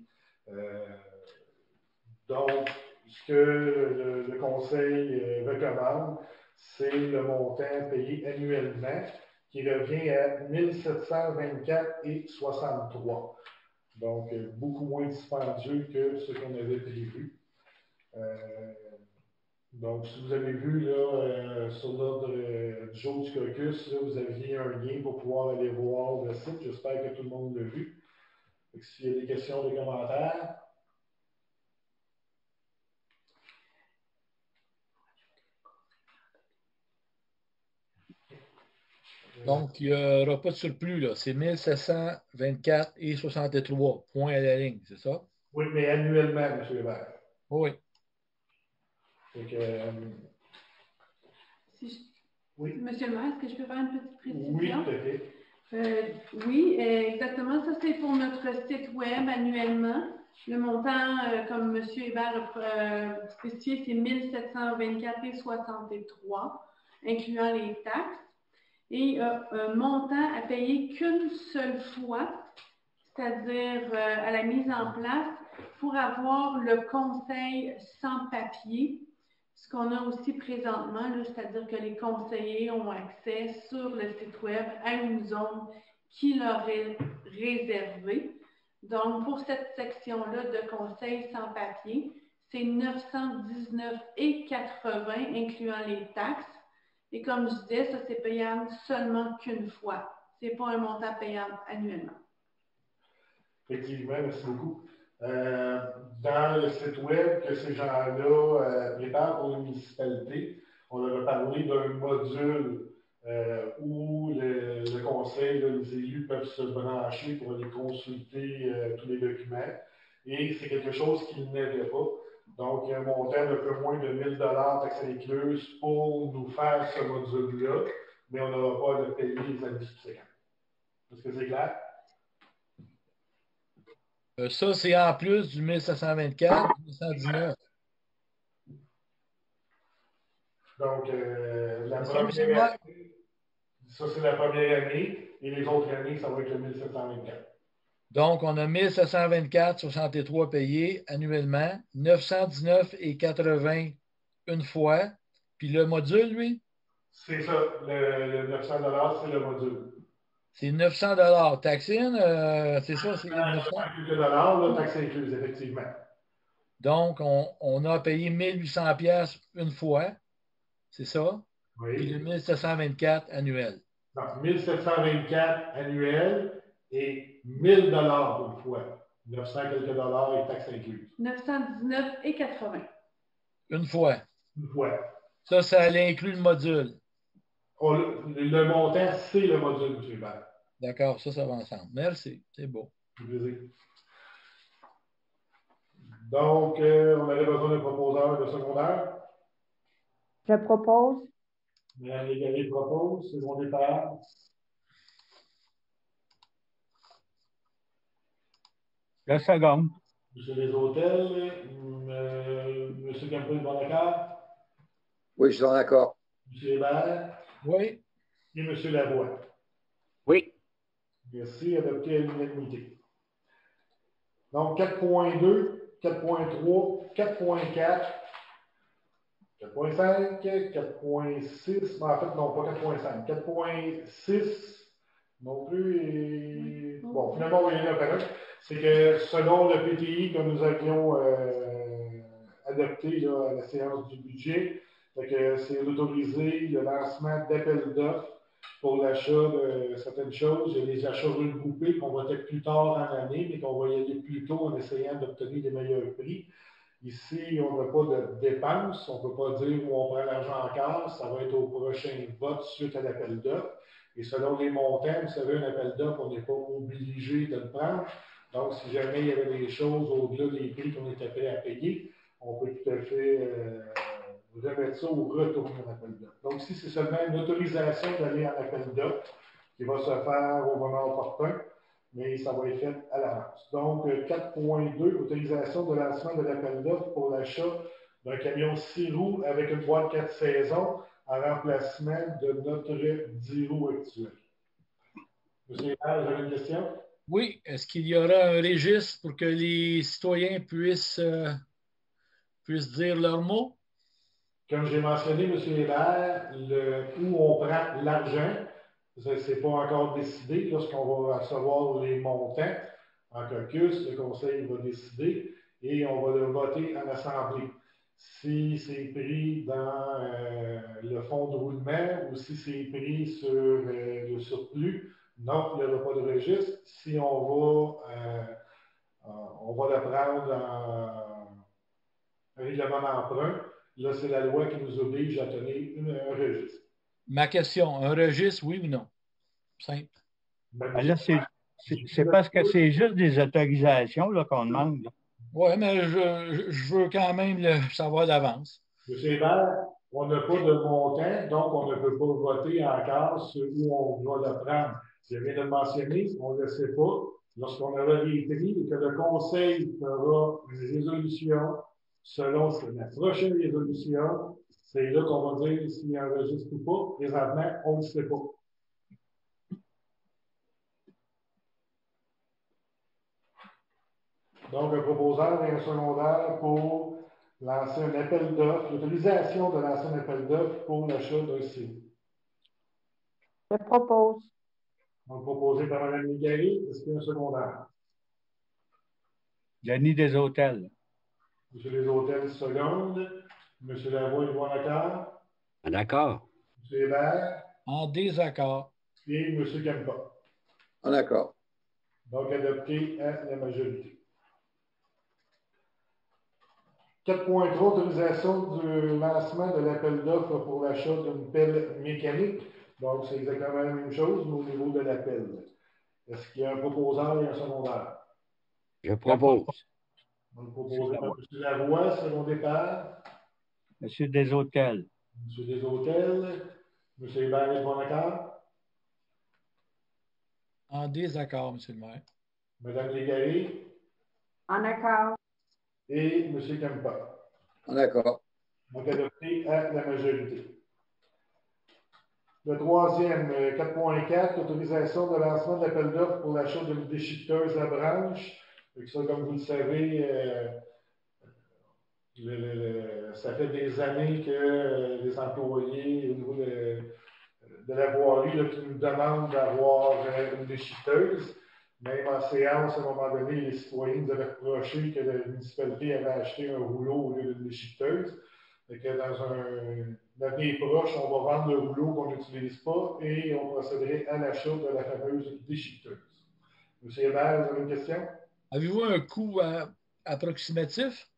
Donc, ce que le conseil recommande, c'est le montant payé annuellement qui revient à 1 724,63. Donc, beaucoup moins dispendieux que ce qu'on avait prévu. Donc, si vous avez vu là, sur l'ordre du jour du caucus, là, vous aviez un lien pour pouvoir aller voir le site. J'espère que tout le monde l'a vu. S'il y a des questions, des commentaires. Donc, il n'y aura pas de surplus, là. C'est 1724 et 63 points à la ligne, c'est ça? Oui, mais annuellement, M. Hébert. Oui. Fait que, oui. Monsieur le maire, est-ce que je peux faire une petite précision? Oui, tout à fait. Oui, exactement. Ça, c'est pour notre site web annuellement. Le montant, comme M. Hébert a spécifié, c'est 1724,63, incluant les taxes. Et un montant à payer qu'une seule fois, c'est-à-dire à la mise en place, pour avoir le conseil sans papier. Ce qu'on a aussi présentement, c'est-à-dire que les conseillers ont accès sur le site web à une zone qui leur est réservée. Donc, pour cette section-là de conseils sans papier, c'est 919,80 incluant les taxes. Et comme je disais, ça, c'est payable seulement qu'une fois. Ce n'est pas un montant payable annuellement. Effectivement, merci beaucoup. Dans le site web que ces gens-là préparent pour les municipalités, on leur a parlé d'un module où le conseil, là, les élus peuvent se brancher pour aller consulter tous les documents. Et c'est quelque chose qu'ils n'avaient pas. Donc, il y a un montant de peu moins de 1 000 taxes incluses pour nous faire ce module-là, mais on n'aura pas à le payer les années subséquentes. Est-ce que c'est clair? Ça, c'est en plus du 1724, 219. Donc, ça, c'est la première année, et les autres années, ça va être le 1724. Donc, on a 1724,63 payés annuellement, 919,80 une fois. Puis le module, lui? C'est ça, le 900 c'est le module. C'est 900 Taxine, c'est ça, c'est 900. Quelques dollars, là, taxes incluses, effectivement. Donc, on a payé 1800 pièces une fois, c'est ça? Oui. Puis le 1724 annuel. Donc, 1724 annuel et 1000 dollars une fois. 900 quelques dollars et taxes incluses. 919,80. Une fois. Une fois. Ça inclut le module. Le montant, c'est le module, M. Hébert. D'accord, ça va ensemble. Merci, c'est beau. Donc, on avait besoin d'un proposeur de secondaire. Je propose. Mme Légaré propose, c'est mon départ. Le second. Monsieur Les Hôtels, M. Campbell-Bonacard. Oui, je suis en accord. M. Hébert. Oui. Et M. Lavoie. Oui. Merci, adopté à l'unanimité. Donc, 4.2, 4.3, 4.4, 4.5, 4.6, en fait, non, pas 4.5, 4.6 non plus. Et... Bon, finalement, on va y aller un par un. C'est que selon le PTI que nous avions adopté là, à la séance du budget, c'est d'autoriser le lancement d'appels d'offres pour l'achat de certaines choses. Il y a des achats regroupés qu'on va être plus tard en année, mais qu'on va y aller plus tôt en essayant d'obtenir des meilleurs prix. Ici, on n'a pas de dépenses. On ne peut pas dire où on prend l'argent en cash. Ça va être au prochain vote suite à l'appel d'offres. Et selon les montants, vous savez, un appel d'offres, on n'est pas obligé de le prendre. Donc, si jamais il y avait des choses au-delà des prix qu'on était prêt à payer, on peut tout à fait remettre ça ou retourner en appel d'offres. Donc, ici, c'est seulement une autorisation d'aller en appel d'offres qui va se faire au moment opportun, mais ça va être fait à l'avance. Donc, 4.2, autorisation de lancement de l'appel d'offres pour l'achat d'un camion 6 roues avec une boîte 4 saisons en remplacement de notre 10 roues actuel. Monsieur Hébert, vous avez une question? Oui. Est-ce qu'il y aura un registre pour que les citoyens puissent dire leurs mots? Comme j'ai mentionné, M. Hébert, où on prend l'argent, ce n'est pas encore décidé. Lorsqu'on va recevoir les montants en caucus, le conseil va décider et on va le voter en assemblée. Si c'est pris dans le fonds de roulement ou si c'est pris sur le surplus, non, il n'y aura pas de registre. Si on va le prendre en règlement d'emprunt, c'est la loi qui nous oblige à tenir un registre. Ma question, un registre, oui ou non? simple. Ben là, c'est parce que c'est juste des autorisations qu'on demande. Oui, mais je veux quand même le savoir d'avance. Monsieur Hébert, on n'a pas de montant, donc on ne peut pas voter encore sur où on doit le prendre. Je viens de le mentionner, on ne le sait pas. Lorsqu'on aura les prix et que le Conseil fera une résolution selon la prochaine résolution, c'est là qu'on va dire s'il enregistre ou pas. Présentement, on ne sait pas. Donc, un proposeur et un secondaire pour lancer un appel d'offres, l'autorisation de lancer un appel d'offres pour l'achat d'un site. Je propose. Donc, proposé par Mme Légaré, est-ce qu'il y a un secondaire? Denis des Hôtels. Monsieur Les Hôtels, seconde. Monsieur Lavoie, est bon accord. D'accord. Monsieur Hébert En désaccord. et Monsieur Kempa. En accord. Donc, adopté à la majorité. 4.3, autorisation du lancement de l'appel d'offres pour l'achat d'une pelle mécanique. Donc, c'est exactement la même chose, mais au niveau de l'appel. Est-ce qu'il y a un proposeur et un secondaire? Je propose. On le propose par M. Lavoie, secondé par Monsieur des Hôtels. M. Des Hôtels. M. Hébert est bon accord. En désaccord, M. le maire. Mme Légaré En accord. et M. Kempa. En accord. Donc, adopté à la majorité. Le troisième, 4.4, autorisation de lancement de l'appel d'offres pour l'achat d'une déchiqueteuse à branche. Ça, comme vous le savez, ça fait des années que les employés au niveau de la voirie là, qui nous demandent d'avoir une déchiqueteuse. Même en séance, à un moment donné, les citoyens nous avaient reproché que la municipalité avait acheté un rouleau au lieu d'une déchiqueteuse. Fait que dans un avenir proche, on va vendre le rouleau qu'on n'utilise pas et on procéderait à l'achat de la fameuse déchiqueteuse. Monsieur Hébert, vous avez une question? Avez-vous un coût approximatif?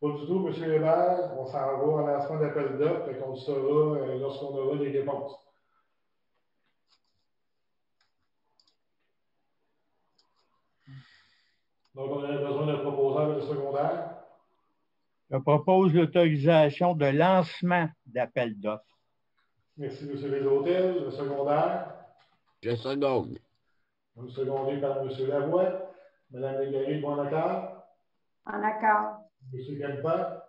Pas du tout, Monsieur Hébert. On s'en va en lancement d'appel d'offres et qu'on le saura lorsqu'on aura les réponses. Donc, on a besoin d'un proposeur de secondaire. Je propose l'autorisation de lancement d'appel d'offres. Merci, M. Les Hôtels. Le secondaire. Je seconde. Donc, secondé par M. Lavoie. Mme Légaré, bon accord. En accord. M. Kempa.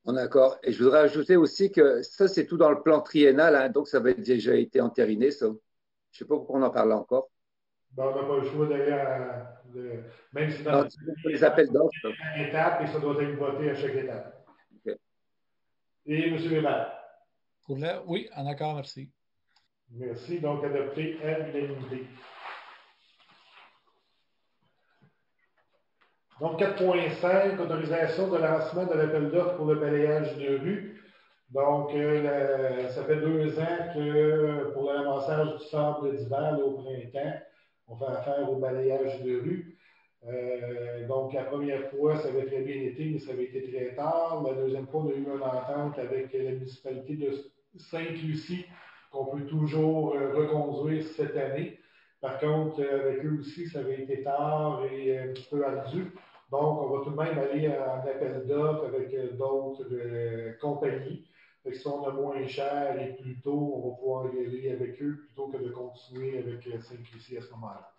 En accord. Et je voudrais ajouter aussi que ça, c'est tout dans le plan triennal, hein, donc ça avait déjà été entériné, ça. Je ne sais pas pourquoi on en parle encore. Ben, on n'a pas le choix d'ailleurs, même si dans les appels d'offres. étape, et ça doit être voté à chaque étape. Okay. Et M. Weber. Oui, en accord, merci. Merci. Donc, adopté à l'unanimité. Donc, 4.5, autorisation de lancement de l'appel d'offres pour le balayage de rue. Donc, ça fait 2 ans que pour le ramassage du sable d'hiver au printemps, on fait affaire au balayage de rue. Donc, la première fois, ça avait très bien été, mais ça avait été très tard. La deuxième fois, on a eu une entente avec la municipalité de Sainte-Lucie qu'on peut toujours reconduire cette année. Par contre, avec eux aussi, ça avait été tard et un petit peu ardu. Donc, on va tout de même aller en appel d'offres avec d'autres compagnies. Fait que si on a moins cher et plus tôt, on va pouvoir y aller avec eux plutôt que de continuer avec Sainte-Lucie à ce moment-là.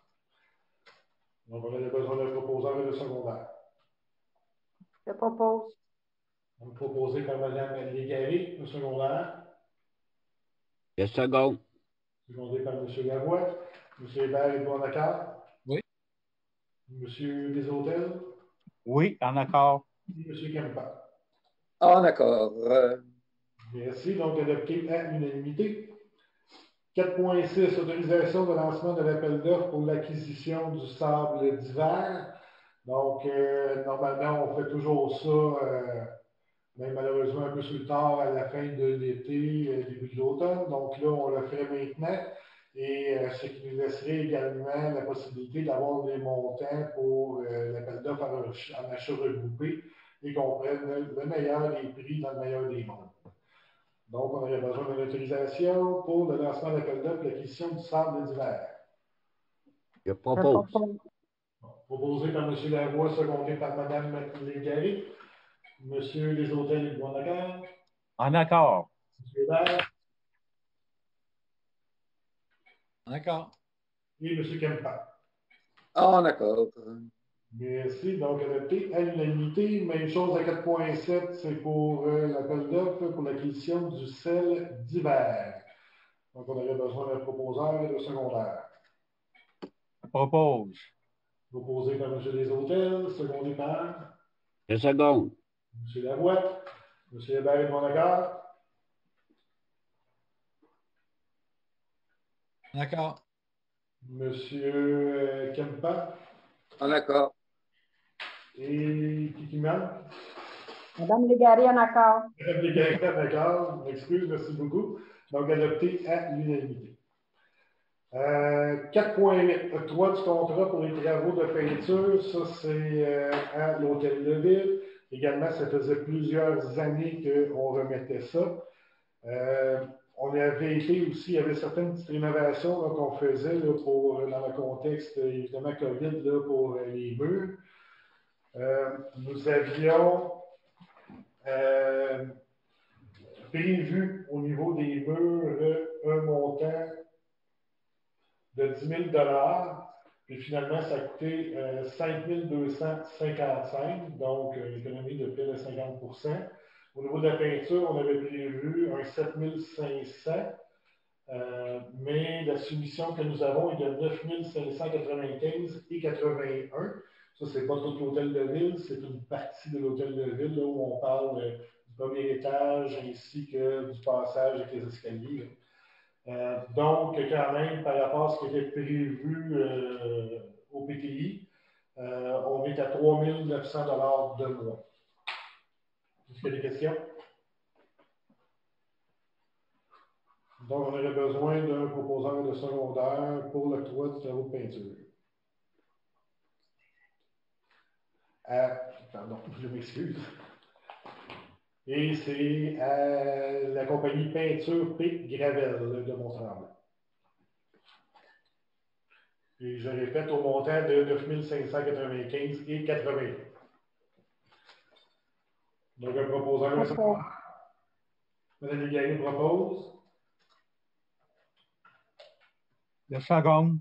Donc, on a besoin d'un proposeur et de secondaire. Je propose. On va proposer par Mme Légaré, le secondaire. Je seconde. Secondé par M. Lavoie. M. Hébert est bon accord? Oui. M. Deshôtels? Oui, en accord. Et M. Kempa. En accord. Merci. Donc, adopté à l'unanimité. 4.6, autorisation de lancement de l'appel d'offres pour l'acquisition du sable d'hiver. Donc, normalement, on fait toujours ça, mais malheureusement un peu sur le tard à la fin de l'été, début de l'automne. Donc là, on le fait maintenant. Et ce qui nous laisserait également la possibilité d'avoir des montants pour l'appel d'offres en achat regroupé et qu'on prenne le meilleur des prix dans le meilleur des mondes. Donc, on aurait besoin d'une autorisation pour le lancement de l'appel d'offres, l'acquisition du sable d'hiver. Je Je propose. propose. Proposé par M. Lavoie, secondé par Mme Légaré. Monsieur Les Hôtels, êtes-vous en accord? En accord. M. Hébert En accord. et M. Kempa. En accord. Merci. Donc, adopté à l'unanimité. Même chose à 4.7, c'est pour l'appel d'offres pour l'acquisition du sel d'hiver. Donc, on avait besoin d'un proposeur et de secondaire. Je propose. Proposé par M. Les Hôtels, secondé par Je seconde. M. Lavoie. M. Hébert est en accord. En accord. M. Kempa En accord. et Kikiman. Madame Légaré, en accord. Mme Légaré, d'accord. M'excuse, merci beaucoup. Donc, adopté à l'unanimité. 4.8, octroi du contrat pour les travaux de peinture. Ça, c'est à l'Hôtel de Ville. Également, ça faisait plusieurs années qu'on remettait ça. On avait été aussi, il y avait certaines petites rénovations qu'on faisait là, dans le contexte, évidemment, COVID, là, pour les murs. Nous avions prévu au niveau des murs un montant de 10 000 $, puis finalement, ça a coûté 5 255 donc une économie de près de 50 Au niveau de la peinture, on avait prévu un 7 500 mais la soumission que nous avons est de 9 595 et 81. Ça, c'est pas tout l'hôtel de ville, c'est une partie de l'hôtel de ville là, où on parle du premier étage ainsi que du passage avec les escaliers. Donc, quand même, par rapport à ce qui était prévu au PTI, on est à 3 900 $ de mois. Est-ce qu'il y a des questions? Donc, on aurait besoin d'un proposeur de secondaire pour l'octroi du travaux de peinture. Pardon, je m'excuse. Et c'est à la compagnie Peinture P. Gravel de Mont-Tremblant. Et je répète, au montant de 9 595 et 80. Donc, un proposeur de secondaire. Mme Légaré propose. Le second.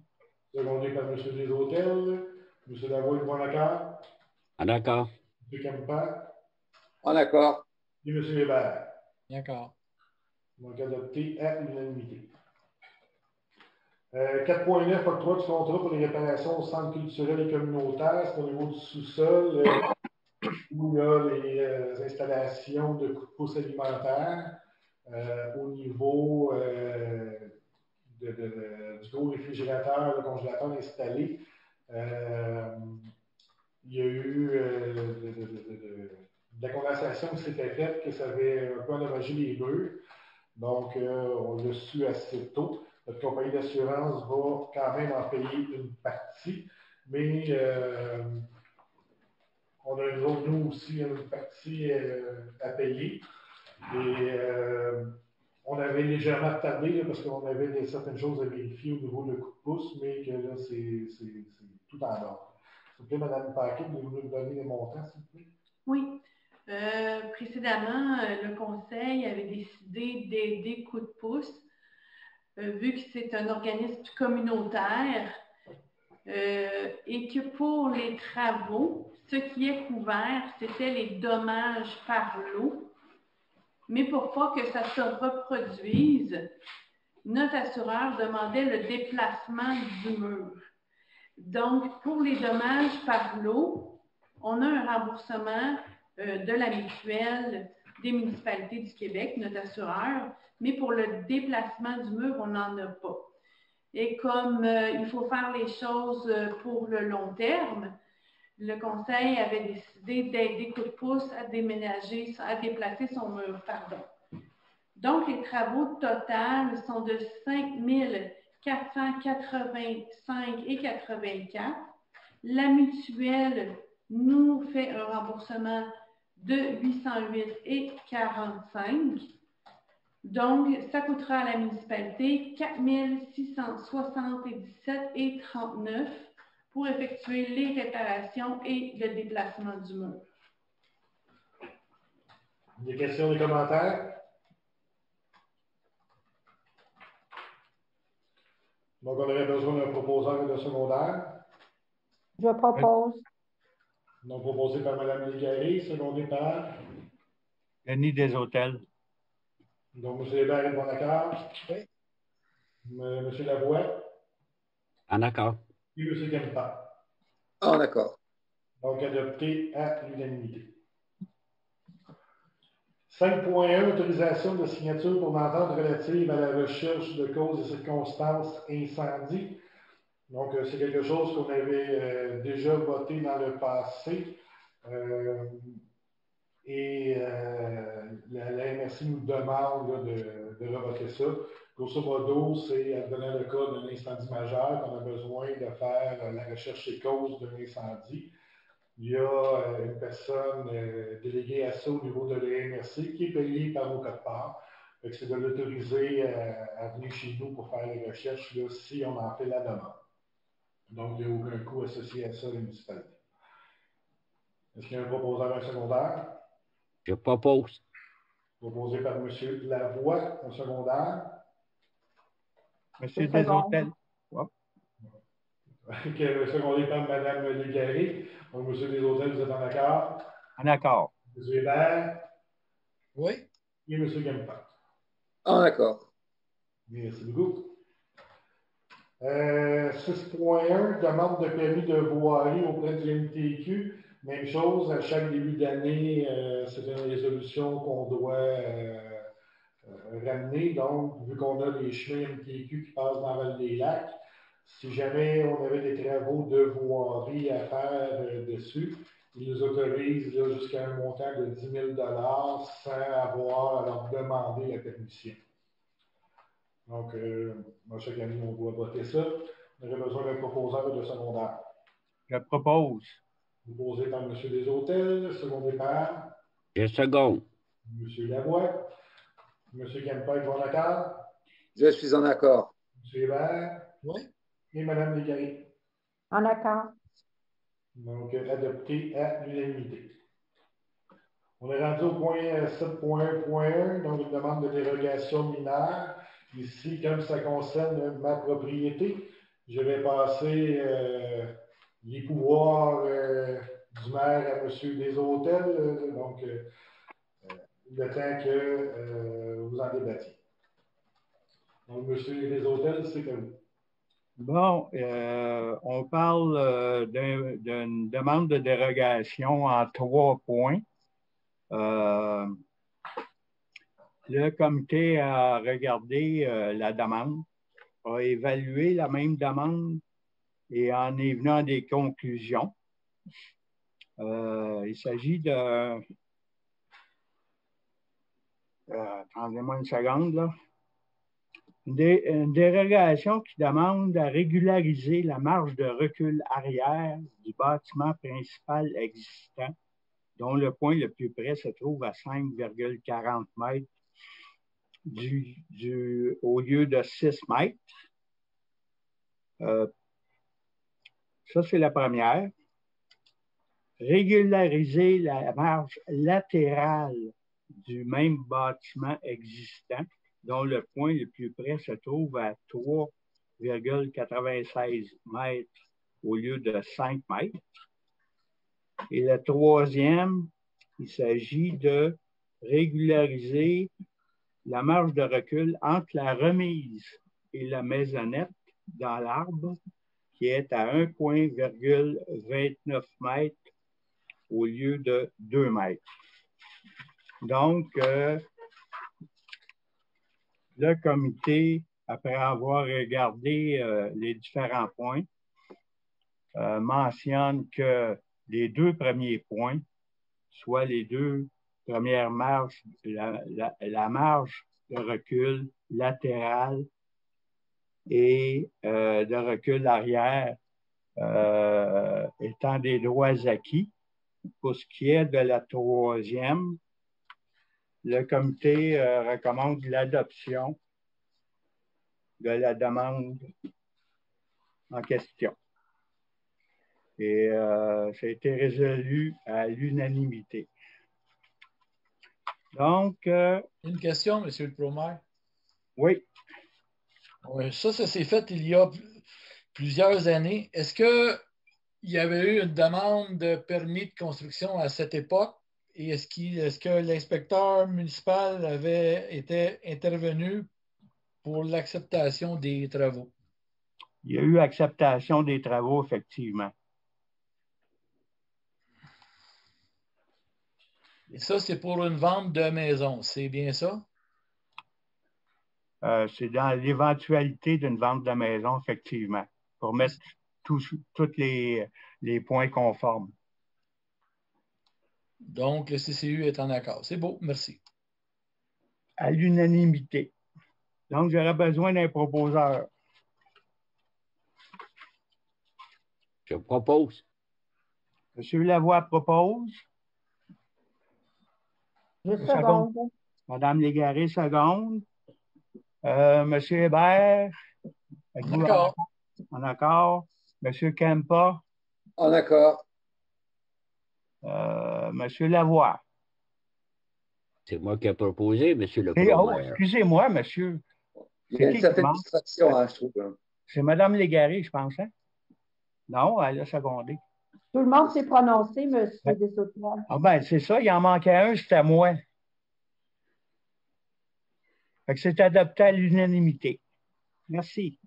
Secondé par M. des Hôtels. M. Lavoie est bon accord. En accord. M. Kempa En accord. et M. Hébert. D'accord. Donc, adopté à l'unanimité. 4.9, octroi du contrat pour les réparations au centre culturel et communautaire. C'est au niveau du sous-sol où il y a les installations de coups de pouce alimentaires au niveau du gros réfrigérateur, le congélateur installé. Il y a eu de la condensation qui s'était faite, que ça avait un peu endommagé les murs. Donc, on l'a su assez tôt. Notre compagnie d'assurance va quand même en payer une partie, mais on a nous aussi une partie à payer. Et on avait légèrement tardé là, parce qu'on avait certaines choses à vérifier au niveau de coup de pouce, mais que là, c'est tout en ordre. S'il vous plaît, Mme Paquet, vous nous donner les montants, s'il vous plaît? Oui. Précédemment, le Conseil avait décidé d'aider Coup de pouce, vu que c'est un organisme communautaire, et que pour les travaux, ce qui est couvert, c'était les dommages par l'eau. Mais pour pas que ça se reproduise, notre assureur demandait le déplacement du mur. Donc, pour les dommages par l'eau, on a un remboursement de la mutuelle des municipalités du Québec, notre assureur, mais pour le déplacement du mur, on n'en a pas. Et comme il faut faire les choses pour le long terme, le Conseil avait décidé d'aider Coup de pouce à déménager, à déplacer son mur, pardon. Donc, les travaux total sont de 5 485 et 84. La mutuelle nous fait un remboursement de 808 et 45. Donc, ça coûtera à la municipalité 4 677,39 pour effectuer les réparations et le déplacement du mur. Des questions, des commentaires? Donc, on aurait besoin d'un proposeur de secondaire. Je propose. Donc, proposé par Mme Légaré, secondé par Denis Deshôtels. donc M. Hébert est bon d'accord. Oui. M. Lavoie En accord. et M. Kempa. En accord. Donc, adopté à l'unanimité. 5.1, autorisation de signature pour l'entente relative à la recherche de causes et circonstances incendie. Donc, c'est quelque chose qu'on avait déjà voté dans le passé. La MRC nous demande là, de revoter ça. Grosso modo, c'est advenant le cas d'un incendie majeur qu'on a besoin de faire la recherche des causes d'un incendie. Il y a une personne déléguée à ça au niveau de la MRC qui est payée par nos codes-parts. C'est de l'autoriser à venir chez nous pour faire les recherches là, si on en fait la demande. Donc, il n'y a aucun coût associé à ça à la municipalité. Est-ce qu'il y a un proposeur en secondaire? Je propose. Proposé par M. Lavoie en secondaire. M. Deshôtels. Ouais. Secondé par Mme Légaré. Donc, M. Deshôtels, vous êtes en accord? En accord. M. Hébert? Oui. Et M. Kempa. En accord. Merci beaucoup. 6.1, demande de permis de voirie auprès de l'MTQ. Même chose, à chaque début d'année, c'est une résolution qu'on doit ramener. Donc, vu qu'on a les chemins MTQ qui passent dans la Vallée des Lacs, si jamais on avait des travaux de voirie à faire dessus, ils nous autorisent jusqu'à un montant de 10 000 sans avoir à leur demander la permission. Donc, chaque année, on doit voter ça. On aurait besoin d'un proposeur de secondaire. Je propose. Proposé par M. Deshôtels, secondé par Je seconde. M. Lavoie. M. Kempa est en accord. Je suis en accord. M. Hébert. Oui. Et Mme Légaré. En accord. Donc, adopté à l'unanimité. On est rendu au point 7.1.1, donc une demande de dérogation mineure. Ici, comme ça concerne ma propriété, je vais passer les pouvoirs du maire à M. Deshôtels, donc le temps que vous en débattiez. Donc, M. Deshôtels, c'est à vous. Bon, on parle d'une demande de dérogation en 3 points. Le comité a regardé la demande, a évalué la même demande et en est venu à des conclusions. Il s'agit de... attendez-moi une seconde, là. Une dérogation qui demande à régulariser la marge de recul arrière du bâtiment principal existant, dont le point le plus près se trouve à 5,40 mètres au lieu de 6 mètres. Ça, c'est la première. Régulariser la marge latérale du même bâtiment existant, dont le point le plus près se trouve à 3,96 mètres au lieu de 5 mètres. Et la troisième, il s'agit de régulariser la marge de recul entre la remise et la maisonnette dans l'arbre, qui est à 1,29 mètres au lieu de 2 mètres. Donc, le comité, après avoir regardé les différents points, mentionne que les 2 premiers points, soit les 2 premières marges, la marge de recul latérale et de recul arrière étant des droits acquis. Pour ce qui est de la troisième, le comité recommande l'adoption de la demande en question. Et ça a été résolu à l'unanimité. Donc, Une question, M. le Promaire. oui. Ouais, ça s'est fait il y a plusieurs années. Est-ce qu'il y avait eu une demande de permis de construction à cette époque? Et est-ce que l'inspecteur municipal avait été intervenu pour l'acceptation des travaux? Il y a eu acceptation des travaux, effectivement. Et ça, c'est pour une vente de maison, c'est bien ça? C'est dans l'éventualité d'une vente de maison, effectivement, pour mettre tous les points conformes. Donc, le CCU est en accord. C'est beau, merci. À l'unanimité. Donc, j'aurais besoin d'un proposeur. Je propose. Monsieur Lavoie propose. Je seconde. Madame Légaré, seconde. Monsieur Hébert. D'accord. En accord. Monsieur Kempa. En accord. Monsieur Lavoie. C'est moi qui ai proposé, monsieur le Promaire. Excusez-moi, monsieur. Il y a une certaine distraction, hein, je trouve. C'est Madame Légaré, je pense. Hein? Non, elle a secondé. Tout le monde s'est prononcé, monsieur Desautels. Ah ben, c'est ça, il en manquait un, c'était moi. Fait que c'est adopté à l'unanimité. Merci.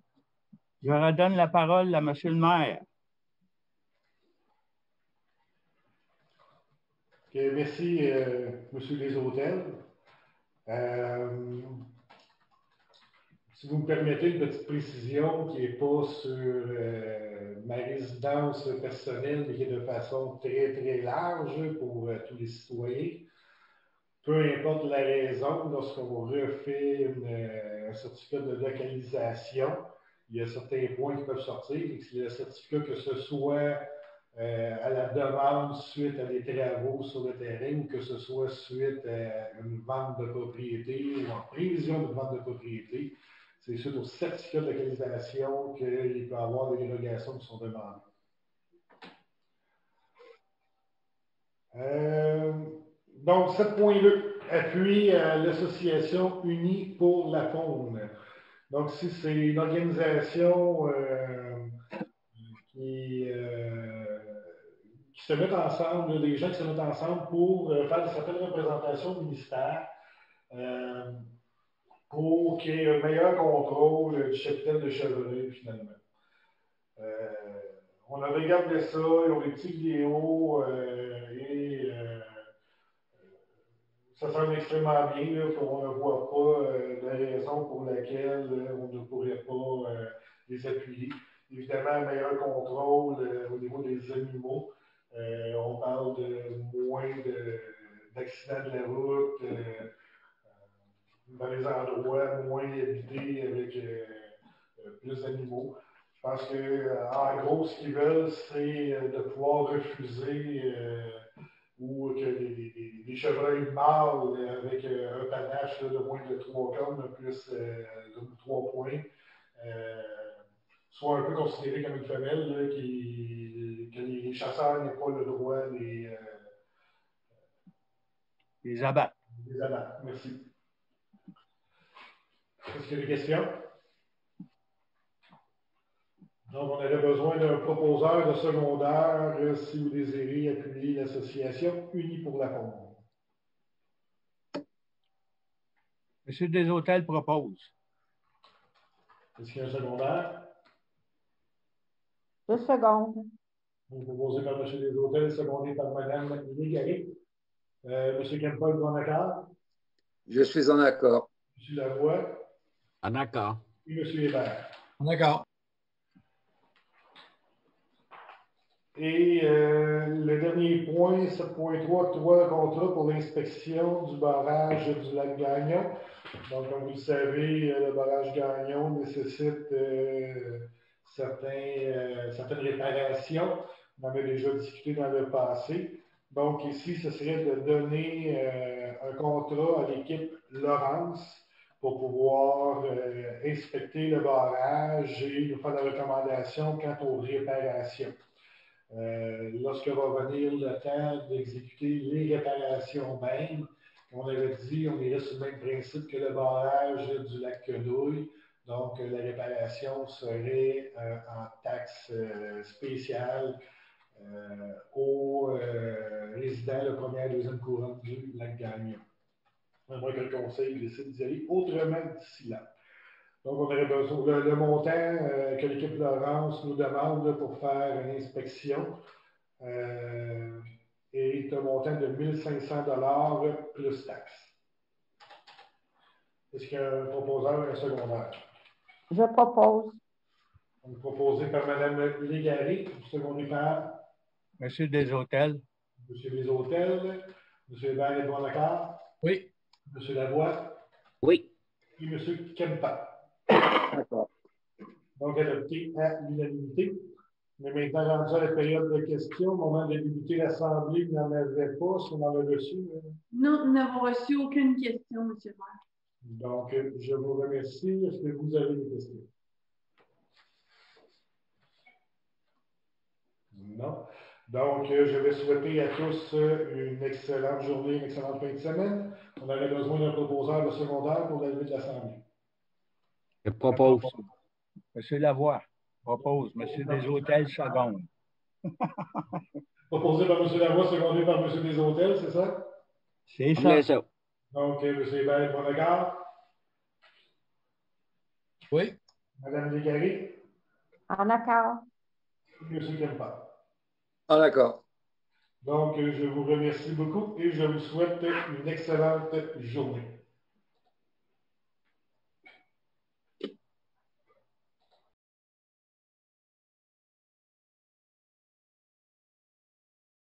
Je redonne la parole à monsieur le maire. Okay, merci, monsieur Desautels. Si vous me permettez une petite précision qui n'est pas sur ma résidence personnelle, mais qui est de façon très, très large pour tous les citoyens. Peu importe la raison, lorsqu'on refait un certificat de localisation, il y a certains points qui peuvent sortir. Le certificat, que ce soit à la demande suite à des travaux sur le terrain ou que ce soit suite à une vente de propriété ou en prévision de vente de propriété, c'est suite au certificat de localisation qu'il peut y avoir des dérogations qui sont demandées. Donc, 7.2, appui à l'Association unie pour la faune. Donc, si c'est une organisation qui se mettent ensemble, des gens qui se mettent ensemble pour faire certaines représentations au ministère pour qu'il y ait un meilleur contrôle du cheptel de chevreuil, finalement. On a regardé ça, ils ont des petites vidéos et ça semble extrêmement bien, là, on ne voit pas la raison pour laquelle on ne pourrait pas les appuyer. Évidemment, un meilleur contrôle au niveau des animaux. On parle de moins d'accidents de la route, dans les endroits moins habités avec plus d'animaux. Je pense qu'en gros, ce qu'ils veulent, c'est de pouvoir refuser ou que les chevreuils mâles avec un panache de moins de 3 cornes, plus de 3 points, soient un peu considérés comme une femelle, là, que les chasseurs n'aient pas le droit de les abattre. Les abattre. Merci. Est-ce qu'il y a des questions? Donc, on avait besoin d'un proposeur de secondaire si vous désirez appuyer l'Association unie pour la faune. Monsieur Desautels propose. Est-ce qu'il y a un secondaire? Je seconde. Vous proposez par M. Desautels, secondé par Mme Légaré. M. Kempa, est en accord? Je suis en accord. M. Lavoie? En accord. Et M. Hébert? En accord. Et le dernier point, 7.3, 3 contrats pour l'inspection du barrage du lac Gagnon. Donc, comme vous le savez, le barrage Gagnon nécessite certaines réparations. On en avait déjà discuté dans le passé. Donc, ici, ce serait de donner un contrat à l'équipe Laurence pour pouvoir inspecter le barrage et nous faire la recommandation quant aux réparations. Lorsque va venir le temps d'exécuter les réparations même, on avait dit, on irait sur le même principe que le barrage du lac Quenouille. Donc, la réparation serait en taxe spéciale aux résidents de première et deuxième couronne du lac Gagnon. À moins que le conseil décide d'y aller autrement d'ici là. Donc, on aurait besoin, le montant que l'équipe Laurence nous demande là, pour faire une inspection est un montant de 1 500 $ plus taxes. Est-ce qu'il y a un proposeur et un secondaire? Je propose. Donc, proposé par Mme Légaré, secondé par Monsieur Deshôtels. M. Deshôtels, M. Hébert est bon d'accord? Oui. M. Lavoie? Oui. Et M. Kempa. D'accord. Donc, adopté à l'unanimité. Mais maintenant, rendu à la période de questions, au moment de débuter l'Assemblée, il n'y en avait pas, si on en a reçu. Non, nous n'avons reçu aucune question, M. le maire. Donc, je vous remercie. Est-ce que vous avez des questions? Non. Donc, je vais souhaiter à tous une excellente journée, une excellente fin de semaine. On aurait besoin d'un proposeur de secondaire pour la levée de l'Assemblée. Je propose. Monsieur Lavoie propose. Monsieur Deshôtels, seconde. Proposé par M. Lavoie, secondé par M. Deshôtels, c'est ça? C'est C'est ça. ça. Donc, M. Hébert, bon regard. Oui. Mme Légaré. En accord. M. Kempa. Ah, d'accord. Donc, je vous remercie beaucoup et je vous souhaite une excellente journée.